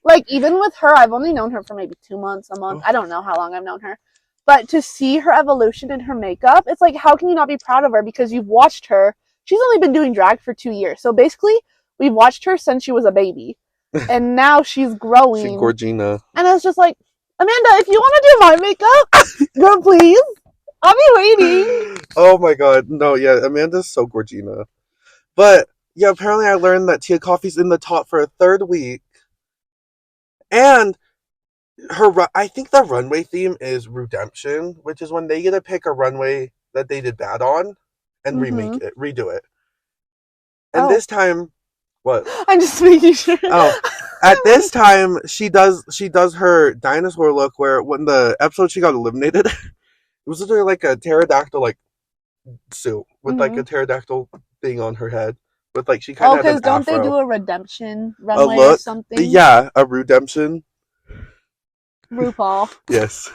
Like, even with her, I've only known her for maybe 2 months, a month. I don't know how long I've known her. But to see her evolution in her makeup, it's like, how can you not be proud of her? Because you've watched her. She's only been doing drag for 2 years. So basically, we've watched her since she was a baby. And now she's growing.
She Gorgina.
And it's just like, Amanda, if you want to do my makeup, girl, please. I'll be waiting.
Oh my god. No, yeah, Amanda's so Gorgina. But, yeah, apparently I learned that Tia Coffee's in the top for a third week. And I think the runway theme is redemption, which is when they get to pick a runway that they did bad on and remake it, redo it. And this time, what?
I'm just making sure.
Oh, at this time, she does her dinosaur look where when the episode she got eliminated, it was literally like a pterodactyl like suit with like a pterodactyl thing on her head. With like she kind of
because don't
afro.
they do a redemption runway
look?
or something?
Yeah, a redemption.
RuPaul.
Yes.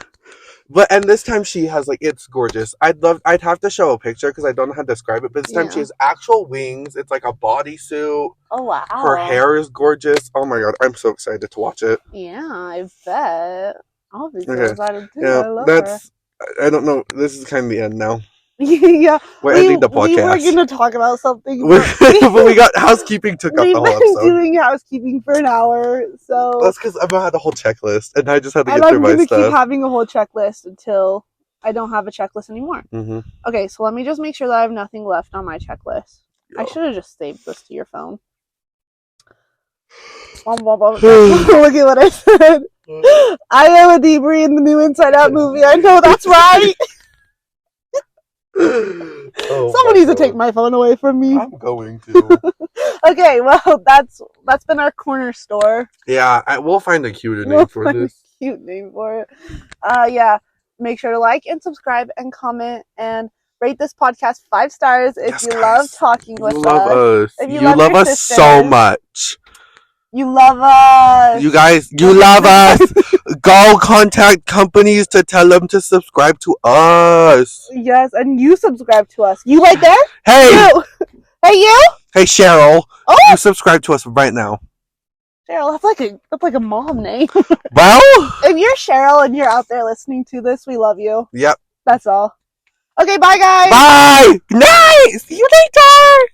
And this time she has like, it's gorgeous. I'd have to show a picture because I don't know how to describe it, but this time she has actual wings. It's like a bodysuit.
Oh, wow.
Her hair is gorgeous. Oh my god, I'm so excited to watch it.
Yeah, I bet. I'll be so
Okay.
excited too.
Yeah,
I love her.
I don't know, this is kind of the end now.
Yeah,
We're ending the
we
podcast.
were going to talk about something.
But we got housekeeping took up the
We've
whole
been
episode.
doing housekeeping for an hour, so...
That's because Emma had a whole checklist, and I just had to
And
get through
I'm
my
going to keep
stuff.
having a whole checklist until I don't have a checklist anymore.
Mm-hmm.
Okay, so let me just make sure that I have nothing left on my checklist. I should have just saved this to your phone. Look at what I said. I am a Debris in the new Inside Out movie. I know that's right. Someone needs to take my phone away from me.
I'm going to.
Okay, well, that's been our corner store.
Yeah, we'll find a cuter name
We'll
for
find
this.
a cute name for it. Yeah, make sure to like and subscribe and comment and rate this podcast 5 stars if you love talking with
You love
us.
us.
If
You
love
love
your
us so
sisters.
much.
You love us.
You guys, you love us. Go contact companies to tell them to subscribe to us.
Yes, and you subscribe to us. You right there?
Hey!
You. Hey, you?
Hey, Cheryl.
Oh!
You subscribe to us right now.
Cheryl, that's like a mom name.
Well?
If you're Cheryl and you're out there listening to this, we love you.
Yep.
That's all. Okay, bye, guys.
Bye! Nice! See you later!